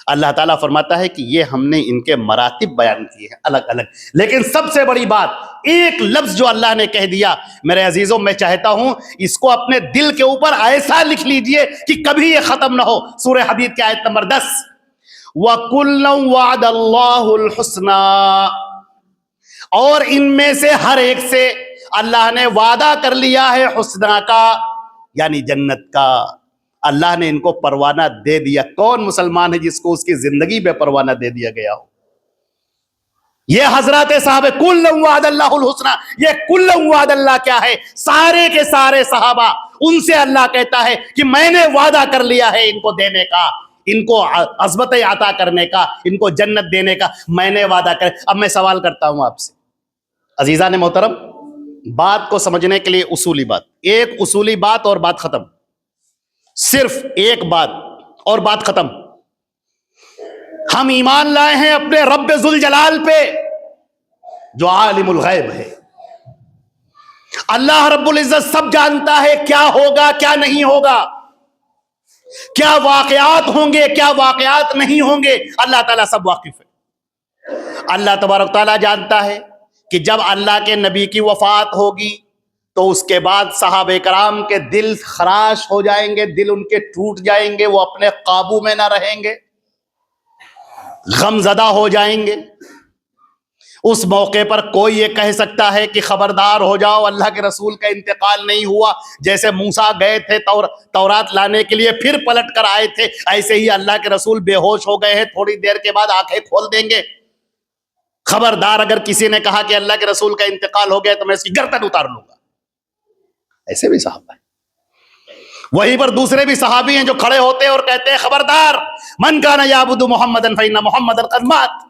اللہ تعالیٰ فرماتا ہے کہ یہ ہم نے ان کے مراتب بیان کیے ہیں الگ الگ، لیکن سب سے بڑی بات ایک لفظ جو اللہ نے کہہ دیا، میرے عزیزوں میں چاہتا ہوں اس کو اپنے دل کے اوپر ایسا لکھ لیجئے کہ کبھی یہ ختم نہ ہو۔ سورہ حدید کی آیت نمبر 10، وَكُلًّا وَعَدَ اللَّهُ الْحُسْنَى، اور ان میں سے ہر ایک سے اللہ نے وعدہ کر لیا ہے حسنہ کا، یعنی جنت کا۔ اللہ نے ان کو پروانہ دے دیا۔ کون مسلمان ہے جس کو اس کی زندگی میں پروانہ دے دیا گیا ہو؟ یہ حضرات صحابہ کُلًّا وعد اللہ الحسنى، یہ کُلًّا وعد اللہ کیا ہے؟ سارے کے سارے صحابہ، ان سے اللہ کہتا ہے کہ میں نے وعدہ کر لیا ہے ان کو دینے کا، ان کو عظمت عطا کرنے کا، ان کو جنت دینے کا، میں نے وعدہ کر۔ اب میں سوال کرتا ہوں آپ سے عزیزان محترم، بات کو سمجھنے کے لیے اصولی بات، ایک اصولی بات اور بات ختم، صرف ایک بات اور بات ختم۔ ہم ایمان لائے ہیں اپنے رب ذوالجلال پہ جو عالم الغیب ہے۔ اللہ رب العزت سب جانتا ہے کیا ہوگا کیا نہیں ہوگا، کیا واقعات ہوں گے کیا واقعات نہیں ہوں گے، اللہ تعالیٰ سب واقف ہے۔ اللہ تبارک تعالیٰ جانتا ہے کہ جب اللہ کے نبی کی وفات ہوگی تو اس کے بعد صحابہ کرام کے دل خراش ہو جائیں گے، دل ان کے ٹوٹ جائیں گے، وہ اپنے قابو میں نہ رہیں گے، غم زدہ ہو جائیں گے۔ اس موقع پر کوئی یہ کہہ سکتا ہے کہ خبردار ہو جاؤ، اللہ کے رسول کا انتقال نہیں ہوا، جیسے موسیٰ گئے تھے تورات لانے کے لیے پھر پلٹ کر آئے تھے، ایسے ہی اللہ کے رسول بے ہوش ہو گئے ہیں، تھوڑی دیر کے بعد آنکھیں کھول دیں گے۔ خبردار اگر کسی نے کہا کہ اللہ کے رسول کا انتقال ہو گیا تو میں اس کی گردن اتار لوں گا۔ ایسے بھی صحابہ ہیں۔ وہیں پر دوسرے بھی صحابی ہیں جو کھڑے ہوتے ہیں اور کہتے ہیں خبردار، من کان یعبد محمدا فإن محمدا قد مات،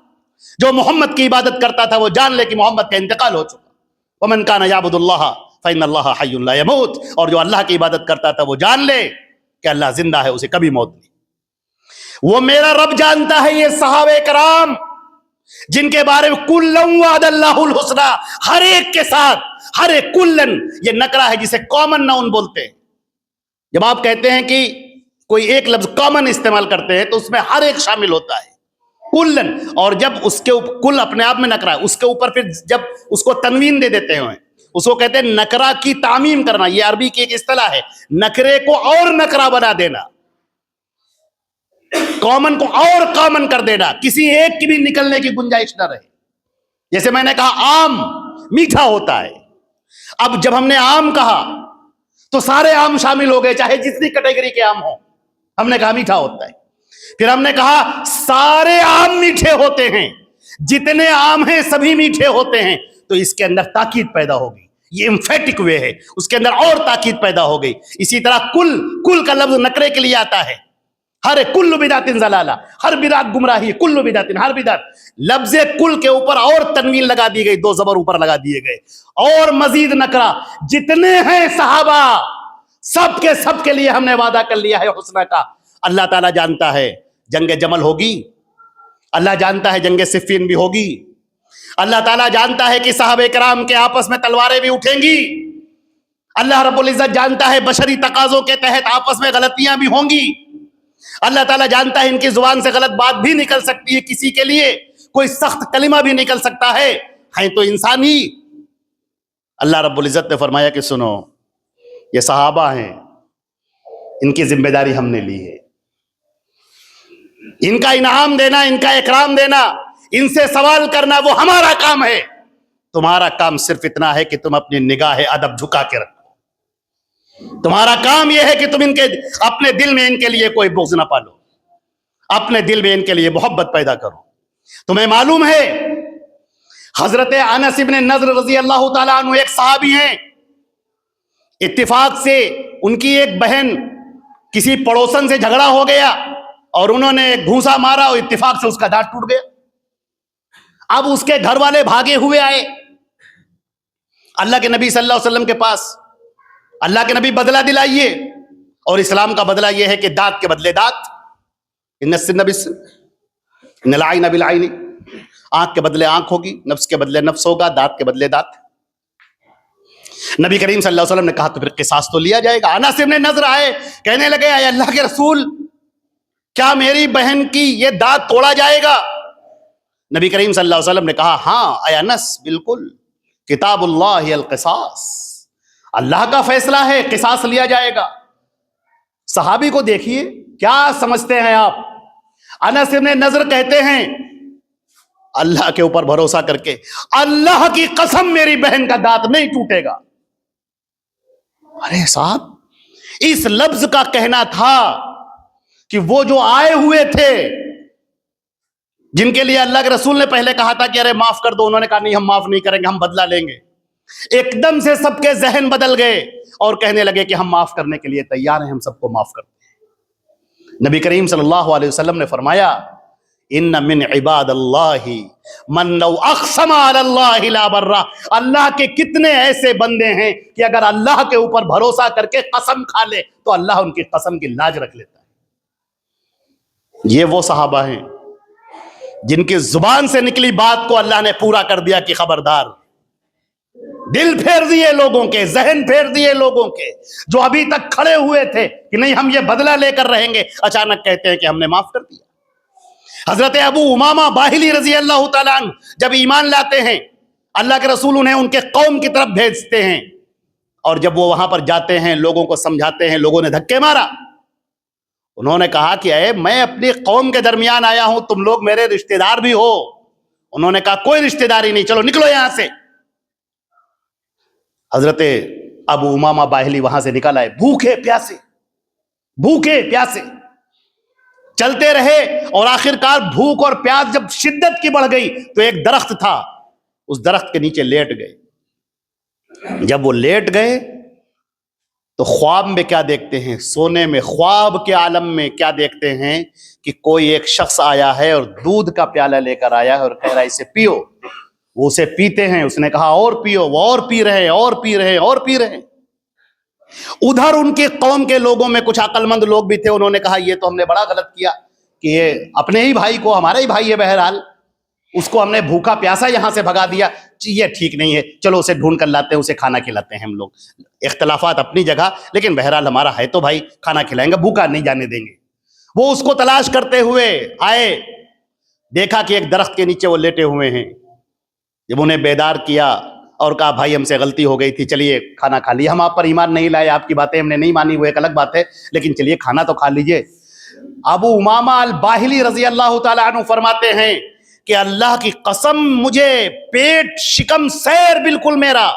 جو محمد کی عبادت کرتا تھا وہ جان لے کہ محمد کا انتقال ہو چکا، ومن کان یعبد اللہ فإن اللہ حی لا یموت، اور جو اللہ کی عبادت کرتا تھا وہ جان لے کہ اللہ زندہ ہے، اسے کبھی موت نہیں۔ وہ میرا رب جانتا ہے یہ صحابہ کرام جن کے بارے میں کُلًّا وعد اللہ الحسنى، ہر ایک کے ساتھ، ہر ایک کلن یہ نکرہ ہے جسے کامن ناؤن بولتے ہیں۔ جب آپ کہتے ہیں کہ کوئی ایک لفظ کامن استعمال کرتے ہیں تو اس میں ہر ایک شامل ہوتا ہے، کلن، اور جب اس کے کل اپنے آپ میں نکرہ ہے، اس کے اوپر پھر جب اس کو تنوین دے دیتے ہیں اس کو کہتے ہیں نکرہ کی تعمیم کرنا۔ یہ عربی کی ایک اصطلاح ہے، نکرے کو اور نکرہ بنا دینا، کامن کو اور کامن کر دینا، کسی ایک کی بھی نکلنے کی گنجائش نہ رہے۔ جیسے میں نے کہا آم میٹھا ہوتا ہے، اب جب ہم نے آم کہا تو سارے آم شامل ہو گئے، چاہے جتنی کیٹیگری کے آم ہوں، ہم نے کہا میٹھا ہوتا ہے۔ پھر ہم نے کہا سارے آم میٹھے ہوتے ہیں، جتنے آم ہیں سبھی میٹھے ہوتے ہیں، تو اس کے اندر تاکید پیدا ہوگی، یہ امفیٹک وے ہے، اس کے اندر اور تاکید پیدا ہو گئی۔ اسی طرح کل کا لفظ نکرے کے لیے آتا ہے، ہر کل بدعت ضلالہ، ہر بدعت گمراہی، کل بدعت، ہر بدعت، لفظ کل کے اوپر اور تنوین لگا دی گئی، دو زبر اوپر لگا دیے گئے، اور مزید نکرہ جتنے ہیں صحابہ سب کے لیے ہم نے وعدہ کر لیا ہے حسنہ کا۔ اللہ تعالیٰ جانتا ہے جنگ جمل ہوگی، اللہ جانتا ہے جنگ صفین بھی ہوگی، اللہ تعالیٰ جانتا ہے کہ صحابہ کرام کے آپس میں تلواریں بھی اٹھیں گی، اللہ رب العزت جانتا ہے بشری تقاضوں کے تحت آپس میں غلطیاں بھی ہوں گی، اللہ تعالیٰ جانتا ہے ان کی زبان سے غلط بات بھی نکل سکتی ہے، کسی کے لیے کوئی سخت کلمہ بھی نکل سکتا ہے، ہیں تو انسان ہی۔ اللہ رب العزت نے فرمایا کہ سنو، یہ صحابہ ہیں، ان کی ذمہ داری ہم نے لی ہے، ان کا انعام دینا، ان کا اکرام دینا، ان سے سوال کرنا وہ ہمارا کام ہے، تمہارا کام صرف اتنا ہے کہ تم اپنی نگاہ ادب جھکا کے رکھو، تمہارا کام یہ ہے کہ تم اپنے دل میں ان کے لیے کوئی بغض نہ پالو، اپنے دل میں ان کے لیے محبت پیدا کرو۔ تمہیں معلوم ہے حضرت انس بن نضر رضی اللہ تعالیٰ عنہ ایک صحابی ہیں، اتفاق سے ان کی ایک بہن کسی پڑوسن سے جھگڑا ہو گیا اور انہوں نے ایک گھونسا مارا اور اتفاق سے اس کا دانت ٹوٹ گیا۔ اب اس کے گھر والے بھاگے ہوئے آئے اللہ کے نبی صلی اللہ علیہ وسلم کے پاس اللہ کے نبی بدلہ دلائیے، اور اسلام کا بدلہ یہ ہے کہ دانت کے بدلے دانت، ان السن بالسن، ان العین بالعین، آنکھ کے بدلے آنکھ ہوگی، نفس کے بدلے نفس ہوگا، دانت کے بدلے دانت۔ نبی کریم صلی اللہ علیہ وسلم نے کہا تو پھر قصاص تو لیا جائے گا۔ انس ابن نضر آئے، کہنے لگے اے اللہ کے رسول، کیا میری بہن کی یہ دانت توڑا جائے گا؟ نبی کریم صلی اللہ علیہ وسلم نے کہا ہاں اے انس، بالکل، کتاب اللہ القصاص، اللہ کا فیصلہ ہے، قصاص لیا جائے گا۔ صحابی کو دیکھیے کیا سمجھتے ہیں آپ۔ انس ابن نضر کہتے ہیں اللہ کے اوپر بھروسہ کر کے، اللہ کی قسم میری بہن کا دانت نہیں ٹوٹے گا۔ ارے صاحب، اس لفظ کا کہنا تھا کہ وہ جو آئے ہوئے تھے جن کے لیے اللہ کے رسول نے پہلے کہا تھا کہ ارے معاف کر دو، انہوں نے کہا نہیں ہم معاف نہیں کریں گے، ہم بدلہ لیں گے، ایک دم سے سب کے ذہن بدل گئے اور کہنے لگے کہ ہم معاف کرنے کے لیے تیار ہیں، ہم سب کو معاف کرتے ہیں۔ نبی کریم صلی اللہ علیہ وسلم نے فرمایا ان من عباد اللہ من لو اقسم علی اللہ لا برہ، اللہ کے کتنے ایسے بندے ہیں کہ اگر اللہ کے اوپر بھروسہ کر کے قسم کھا لے تو اللہ ان کی قسم کی لاج رکھ لیتا ہے۔ یہ وہ صحابہ ہیں جن کی زبان سے نکلی بات کو اللہ نے پورا کر دیا کہ خبردار، دل پھیر دیے لوگوں کے، ذہن پھیر دیے لوگوں کے، جو ابھی تک کھڑے ہوئے تھے کہ نہیں ہم یہ بدلہ لے کر رہیں گے، اچانک کہتے ہیں کہ ہم نے معاف کر دیا۔ حضرت ابو امامہ باہلی رضی اللہ تعالیٰ عنہ جب ایمان لاتے ہیں، اللہ کے رسول انہیں ان کے قوم کی طرف بھیجتے ہیں، اور جب وہ وہاں پر جاتے ہیں لوگوں کو سمجھاتے ہیں، لوگوں نے دھکے مارا، انہوں نے کہا کہ اے میں اپنی قوم کے درمیان آیا ہوں، تم لوگ میرے رشتہ دار بھی ہو۔ انہوں نے کہا کوئی رشتہ داری نہیں، چلو نکلو یہاں سے۔ حضرت ابو امامہ باہلی وہاں سے نکل آئے، بھوکے پیاسے چلتے رہے، اور آخر کار بھوک اور پیاس جب شدت کی بڑھ گئی تو ایک درخت تھا، اس درخت کے نیچے لیٹ گئے۔ جب وہ لیٹ گئے تو خواب میں کیا دیکھتے ہیں، سونے میں خواب کے عالم میں کیا دیکھتے ہیں کہ کوئی ایک شخص آیا ہے اور دودھ کا پیالہ لے کر آیا ہے اور کہہ رہا ہے اسے پیو۔ وہ اسے پیتے ہیں، اس نے کہا اور پیو، وہ اور پی رہے ہیں۔ ادھر ان کی قوم کے لوگوں میں کچھ عقل مند لوگ بھی تھے، انہوں نے کہا یہ تو ہم نے بڑا غلط کیا کہ یہ اپنے ہی بھائی کو، ہمارا ہی بھائی ہے بہرحال، اس کو ہم نے بھوکا پیاسا یہاں سے بھگا دیا، یہ ٹھیک نہیں ہے، چلو اسے ڈھونڈ کر لاتے ہیں، اسے کھانا کھلاتے ہیں ہم لوگ۔ اختلافات اپنی جگہ، لیکن بہرحال ہمارا ہے تو بھائی، کھانا کھلائیں گے، بھوکا نہیں جانے دیں گے۔ وہ اس کو تلاش کرتے ہوئے آئے، دیکھا کہ ایک درخت کے نیچے وہ لیٹے ہوئے ہیں۔ جب انہیں بیدار کیا اور کہا بھائی ہم سے غلطی ہو گئی تھی، چلیے کھانا کھا لیے، ہم آپ پر ایمان نہیں لائے، آپ کی باتیں ہم نے نہیں مانی، وہ ایک الگ بات ہے، لیکن چلیے کھانا تو کھا لیجئے۔ ابو امامہ الباہلی رضی اللہ تعالیٰ عنہ فرماتے ہیں کہ اللہ کی قسم مجھے پیٹ شکم سیر بالکل میرا،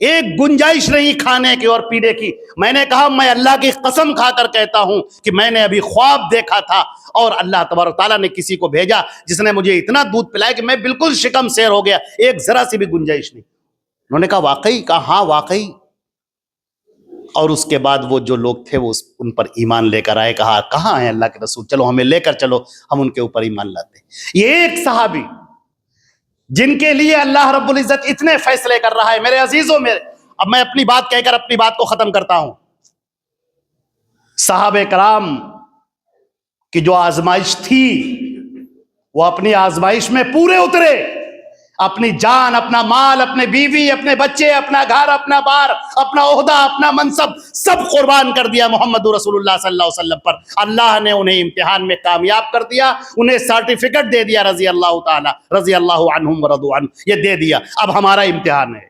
ایک گنجائش نہیں کھانے کی اور پینے کی۔ میں نے کہا میں اللہ کی قسم کھا کر کہتا ہوں کہ میں نے ابھی خواب دیکھا تھا اور اللہ تبارک تعالیٰ نے کسی کو بھیجا جس نے مجھے اتنا دودھ پلایا کہ میں بالکل شکم سیر ہو گیا، ایک ذرا سی بھی گنجائش نہیں۔ انہوں نے کہا واقعی؟ کہا ہاں واقعی۔ اور اس کے بعد وہ جو لوگ تھے وہ ان پر ایمان لے کر آئے، کہا کہاں ہیں اللہ کے رسول، چلو ہمیں لے کر چلو، ہم ان کے اوپر ایمان لاتے ہیں۔ یہ ایک صحابی جن کے لیے اللہ رب العزت اتنے فیصلے کر رہا ہے۔ میرے عزیزوں، اب میں اپنی بات کہہ کر اپنی بات کو ختم کرتا ہوں۔ صحابہ کرام کی جو آزمائش تھی وہ اپنی آزمائش میں پورے اترے، اپنی جان، اپنا مال، اپنے بیوی، اپنے بچے، اپنا گھر، اپنا بار، اپنا عہدہ، اپنا منصب سب قربان کر دیا محمد رسول اللہ صلی اللہ علیہ وسلم پر۔ اللہ نے انہیں امتحان میں کامیاب کر دیا، انہیں سرٹیفکیٹ دے دیا، رضی اللہ تعالی رضی اللہ عنہم ورضوا عنہ، یہ دے دیا۔ اب ہمارا امتحان ہے۔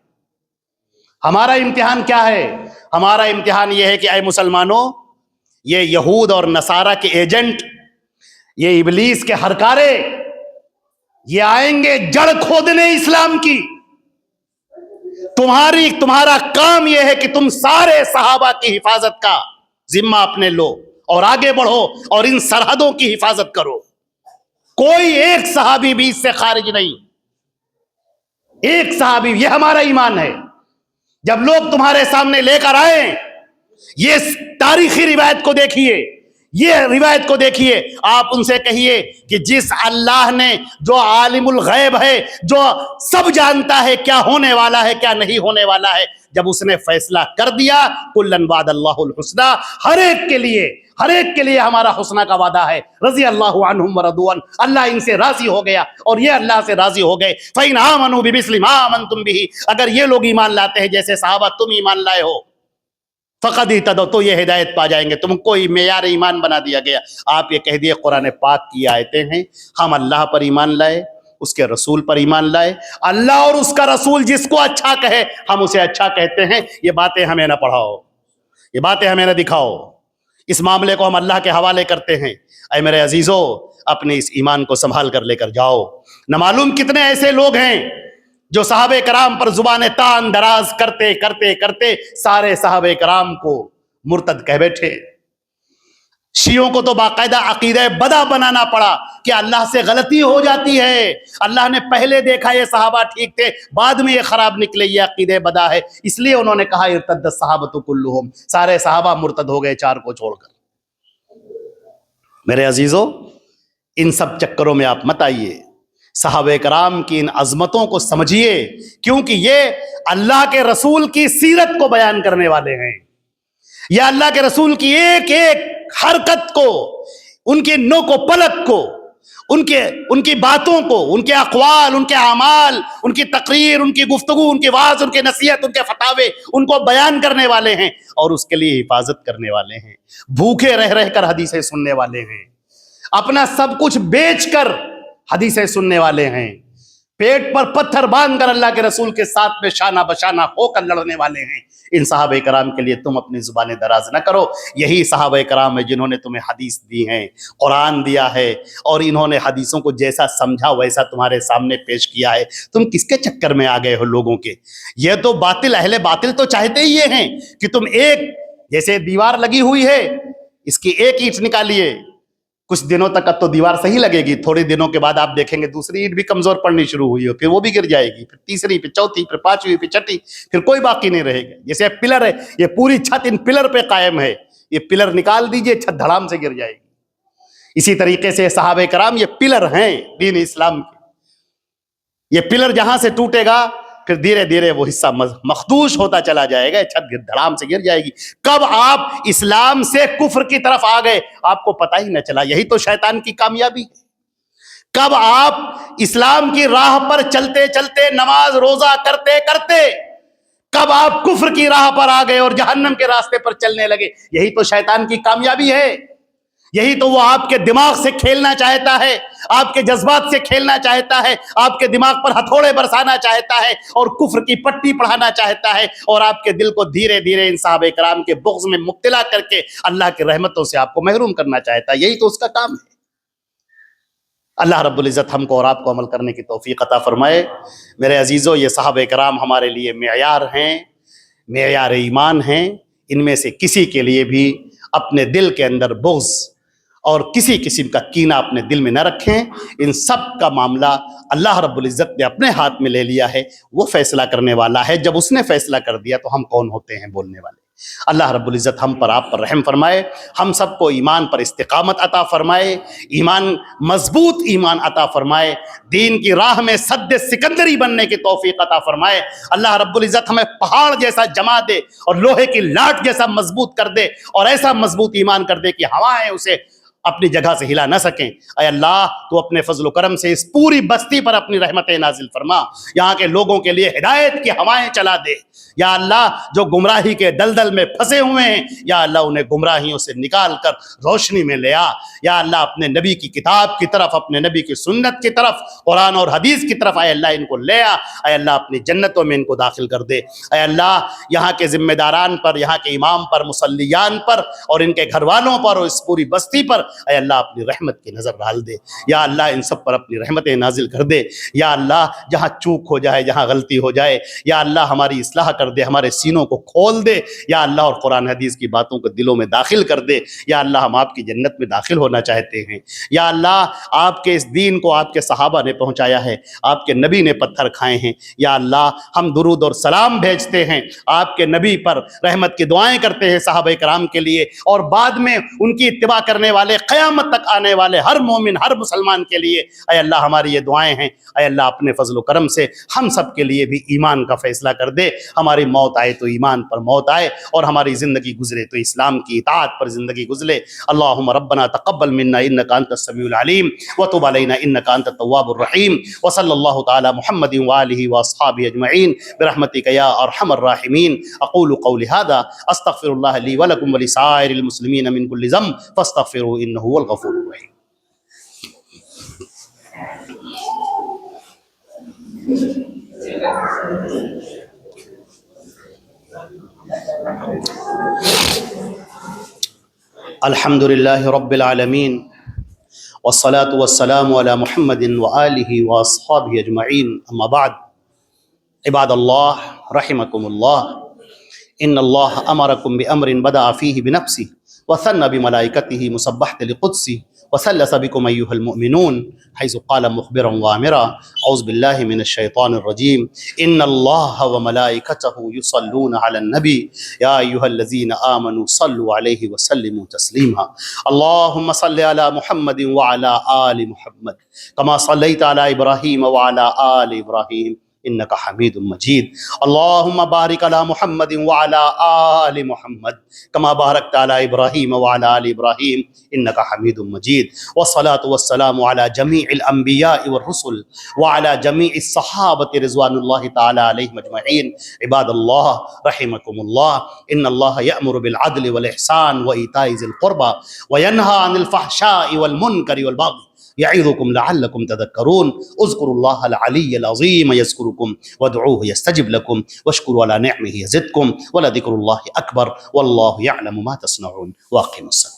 ہمارا امتحان کیا ہے؟ ہمارا امتحان یہ ہے کہ اے مسلمانوں، یہ یہود اور نصارہ کے ایجنٹ، یہ ابلیس کے ہرکارے، یہ آئیں گے جڑ کھودنے اسلام کی۔ تمہارا کام یہ ہے کہ تم سارے صحابہ کی حفاظت کا ذمہ اپنے لو اور آگے بڑھو اور ان سرحدوں کی حفاظت کرو۔ کوئی ایک صحابی بھی اس سے خارج نہیں، ایک صحابی، یہ ہمارا ایمان ہے۔ جب لوگ تمہارے سامنے لے کر آئیں، یہ تاریخی روایت کو دیکھیے، یہ روایت کو دیکھیے، آپ ان سے کہیے کہ جس اللہ نے، جو عالم الغیب ہے، جو سب جانتا ہے کیا ہونے والا ہے کیا نہیں ہونے والا ہے، جب اس نے فیصلہ کر دیا کلن وعد اللہ الحسنی، ہر ایک کے لیے ہمارا حسنہ کا وعدہ ہے، رضی اللہ عنہم ورضوا عنہ، اللہ ان سے راضی ہو گیا اور یہ اللہ سے راضی ہو گئے۔ فَإِنْ آمَنُوا بِمِثْلِ مَا آمَنْتُمْ بِهِ، اگر یہ لوگ ایمان لاتے ہیں جیسے صحابہ تم ایمان لائے ہو، فقد اہتدوا، تو یہ ہدایت پا جائیں گے، تم کو معیار ایمان بنا دیا گیا۔ آپ یہ کہہ دیے قرآن پاک کی آیتیں ہیں، ہم اللہ پر ایمان لائے، اس کے رسول پر ایمان لائے، اللہ اور اس کا رسول جس کو اچھا کہے ہم اسے اچھا کہتے ہیں، یہ باتیں ہمیں نہ پڑھاؤ، یہ باتیں ہمیں نہ دکھاؤ، اس معاملے کو ہم اللہ کے حوالے کرتے ہیں۔ اے میرے عزیزو، اپنے اس ایمان کو سنبھال کر لے کر جاؤ۔ نہ معلوم کتنے ایسے لوگ ہیں جو صحابہ کرام پر زبان تان دراز کرتے کرتے کرتے سارے صحابہ کرام کو مرتد کہہ بیٹھے۔ شیعوں کو تو باقاعدہ عقیدہ بدع بنانا پڑا کہ اللہ سے غلطی ہو جاتی ہے، اللہ نے پہلے دیکھا یہ صحابہ ٹھیک تھے، بعد میں یہ خراب نکلے، یہ عقیدہ بدع ہے، اس لیے انہوں نے کہا ارتد الصحابۃ کلھم، سارے صحابہ مرتد ہو گئے چار کو چھوڑ کر۔ میرے عزیزو، ان سب چکروں میں آپ مت آئیے، صحابہ کرام کی ان عظمتوں کو سمجھیے، کیونکہ یہ اللہ کے رسول کی سیرت کو بیان کرنے والے ہیں، یا اللہ کے رسول کی ایک ایک حرکت کو، ان کے نوک و پلک کو، ان کی باتوں کو، ان کے اقوال، ان کے اعمال، ان کی تقریر، ان کی گفتگو، ان کی وعظ، ان کی نصیحت، ان کے فتاوے، ان کو بیان کرنے والے ہیں اور اس کے لیے حفاظت کرنے والے ہیں، بھوکے رہ رہ کر حدیثیں سننے والے ہیں، اپنا سب کچھ بیچ کر حدیثیں سننے والے ہیں، پیٹ پر پتھر باندھ کر اللہ کے رسول کے ساتھ میں شانہ بشانہ ہو کر لڑنے والے ہیں۔ ان صحابہ کرام کے لیے تم اپنی زبانیں دراز نہ کرو، یہی صحابہ کرام ہیں جنہوں نے تمہیں حدیث دی ہیں، قرآن دیا ہے، اور انہوں نے حدیثوں کو جیسا سمجھا ویسا تمہارے سامنے پیش کیا ہے۔ تم کس کے چکر میں آ گئے ہو لوگوں کے؟ یہ تو باطل، اہل باطل تو چاہتے ہی یہ ہیں کہ تم ایک، جیسے دیوار لگی ہوئی ہے، اس کی ایک اینٹ نکالیے، کچھ دنوں تک اب تو دیوار صحیح لگے گی، تھوڑے دنوں کے بعد آپ دیکھیں گے دوسری اینٹ بھی کمزور پڑنی شروع ہوئی ہو، پھر وہ بھی گر جائے گی، پھر تیسری، پھر چوتھی، پھر پانچویں، پھر چھٹی، پھر کوئی باقی نہیں رہے گا۔ جیسے پلر ہے، یہ پوری چھت ان پلر پہ قائم ہے، یہ پلر نکال دیجئے چھت دھڑام سے گر جائے گی۔ اسی طریقے سے صحابہ کرام یہ پلر ہیں دین اسلام کے، یہ پلر جہاں سے ٹوٹے گا پھر دھیرے دھیرے وہ حصہ مخدوش ہوتا چلا جائے گا، چھت دھڑام سے گر جائے گی۔ کب آپ اسلام سے کفر کی طرف آ گئے آپ کو پتہ ہی نہ چلا، یہی تو شیطان کی کامیابی ہے۔ کب آپ اسلام کی راہ پر چلتے چلتے، نماز روزہ کرتے کرتے، کب آپ کفر کی راہ پر آ گئے اور جہنم کے راستے پر چلنے لگے، یہی تو شیطان کی کامیابی ہے۔ یہی تو وہ آپ کے دماغ سے کھیلنا چاہتا ہے، آپ کے جذبات سے کھیلنا چاہتا ہے، آپ کے دماغ پر ہتھوڑے برسانا چاہتا ہے اور کفر کی پٹی پڑھانا چاہتا ہے، اور آپ کے دل کو دھیرے دھیرے ان صحابہ کرام کے بغض میں مبتلا کر کے اللہ کی رحمتوں سے آپ کو محروم کرنا چاہتا ہے۔ یہی تو اس کا کام ہے۔ اللہ رب العزت ہم کو اور آپ کو عمل کرنے کی توفیق عطا فرمائے۔ میرے عزیزو، یہ صحابہ کرام ہمارے لیے معیار ہیں، معیار ایمان ہیں، ان میں سے کسی کے لیے بھی اپنے دل کے اندر بغض اور کسی قسم کا کینہ اپنے دل میں نہ رکھیں۔ ان سب کا معاملہ اللہ رب العزت نے اپنے ہاتھ میں لے لیا ہے، وہ فیصلہ کرنے والا ہے۔ جب اس نے فیصلہ کر دیا تو ہم کون ہوتے ہیں بولنے والے؟ اللہ رب العزت ہم پر، آپ پر رحم فرمائے، ہم سب کو ایمان پر استقامت عطا فرمائے، ایمان مضبوط ایمان عطا فرمائے، دین کی راہ میں سد سکندری بننے کی توفیق عطا فرمائے۔ اللہ رب العزت ہمیں پہاڑ جیسا جما دے اور لوہے کی لاٹ جیسا مضبوط کر دے، اور ایسا مضبوط ایمان کر دے کہ ہوائیں اسے اپنی جگہ سے ہلا نہ سکیں۔ اے اللہ، تو اپنے فضل و کرم سے اس پوری بستی پر اپنی رحمت نازل فرما، یہاں کے لوگوں کے لیے ہدایت کی ہوائیں چلا دے۔ یا اللہ، جو گمراہی کے دلدل میں پھنسے ہوئے ہیں، یا اللہ انہیں گمراہیوں سے نکال کر روشنی میں لے آ۔ یا اللہ، اپنے نبی کی کتاب کی طرف، اپنے نبی کی سنت کی طرف، قرآن اور حدیث کی طرف اے اللہ ان کو لے آ۔ اے اللہ، اپنی جنتوں میں ان کو داخل کر دے۔ اے اللہ، یہاں کے ذمہ داران پر، یہاں کے امام پر، مصلیان پر اور ان کے گھر والوں پر اور اس پوری بستی پر اے اللہ اپنی رحمت کی نظر ڈال دے۔ یا اللہ، ان سب پر اپنی رحمتیں نازل کر دے۔ یا اللہ، جہاں چوک ہو جائے، جہاں غلطی ہو جائے، یا اللہ ہماری اصلاح کر کر دے، ہمارے سینوں کو کھول دے یا اللہ، اور قرآن حدیث کی باتوں کو دلوں میں داخل کر دے یا اللہ۔ ہم آپ کی جنت میں داخل ہونا چاہتے ہیں یا اللہ۔ آپ کے اس دین کو آپ کے صحابہ نے پہنچایا ہے، آپ کے نبی نے پتھر کھائے ہیں یا اللہ۔ ہم درود اور سلام بھیجتے ہیں آپ کے نبی پر، رحمت کی دعائیں کرتے ہیں صحابہ کرام کے لیے، اور بعد میں ان کی اتباع کرنے والے، قیامت تک آنے والے ہر مومن، ہر مسلمان کے لیے اے اللہ ہماری یہ دعائیں ہیں۔ اے اللہ اپنے فضل و کرم سے ہم سب کے لیے بھی ایمان کا فیصلہ کر دے، ہماری موت آئے تو ایمان پر موت آئے، اور ہماری زندگی گزرے تو اسلام کی اطاعت پر زندگی گزرے۔ اللہم ربنا تقبل منا انک انت السمیع العلیم وتب علینا انک انت التواب الرحیم، وصلی اللہ تعالی محمد وآلہ واصحابہ اجمعین برحمتک یا ارحم الراحمین۔ اقول قولی ھذا استغفر اللہ لی ولکم ولسائر المسلمین من کل ذنب فاستغفروہ انہ هو الغفور الرحیم۔ الحمد للہ رب العالمین والصلاة والسلام علی محمد وآلہ واصحابہ اجمعین، اما بعد۔ عباد اللہ رحمکم اللہ، ان اللہ امرکم بامر بدأ فیہ بنفسہ وثنى بملائکتہ مسبحۃ لقدسہ وثلث بکم ایھا المؤمنون حیث قال مخبرا وامرا اعوذ باللہ من الشیطان الرجیم ان اللہ وملائکتہ یصلون علی النبی یا ایھا الذین آمنوا صلوا علیہ وسلموا تسلیما اللہم صل علی محمد وعلی آل محمد کما صلیت علی ابراہیم وعلی آل ابراہیم انک حمید مجید اللہم بارک علی محمد وعلی آل محمد کما بارکت علی ابراہیم وعلی آل ابراہیم انک حمید مجید والصلاة والسلام علی جمیع الانبیاء والرسل وعلی جمیع الصحابة رضوان اللہ تعالی علیہم اجمعین۔ عباد اللہ رحمکم اللہ، ان اللہ یأمر بالعدل والإحسان وإیتاء ذی القربى وینہی عن الفحشاء والمنکر والبغی یعظکم لعلکم تذکرون۔ اذکروا اللہ العلی العظیم یذکرکم وادعوہ یستجب لکم واشکروا علی نعمہ یزدکم ولذکر اللہ اکبر واللہ یعلم ما تصنعون۔ واقم الصلاة۔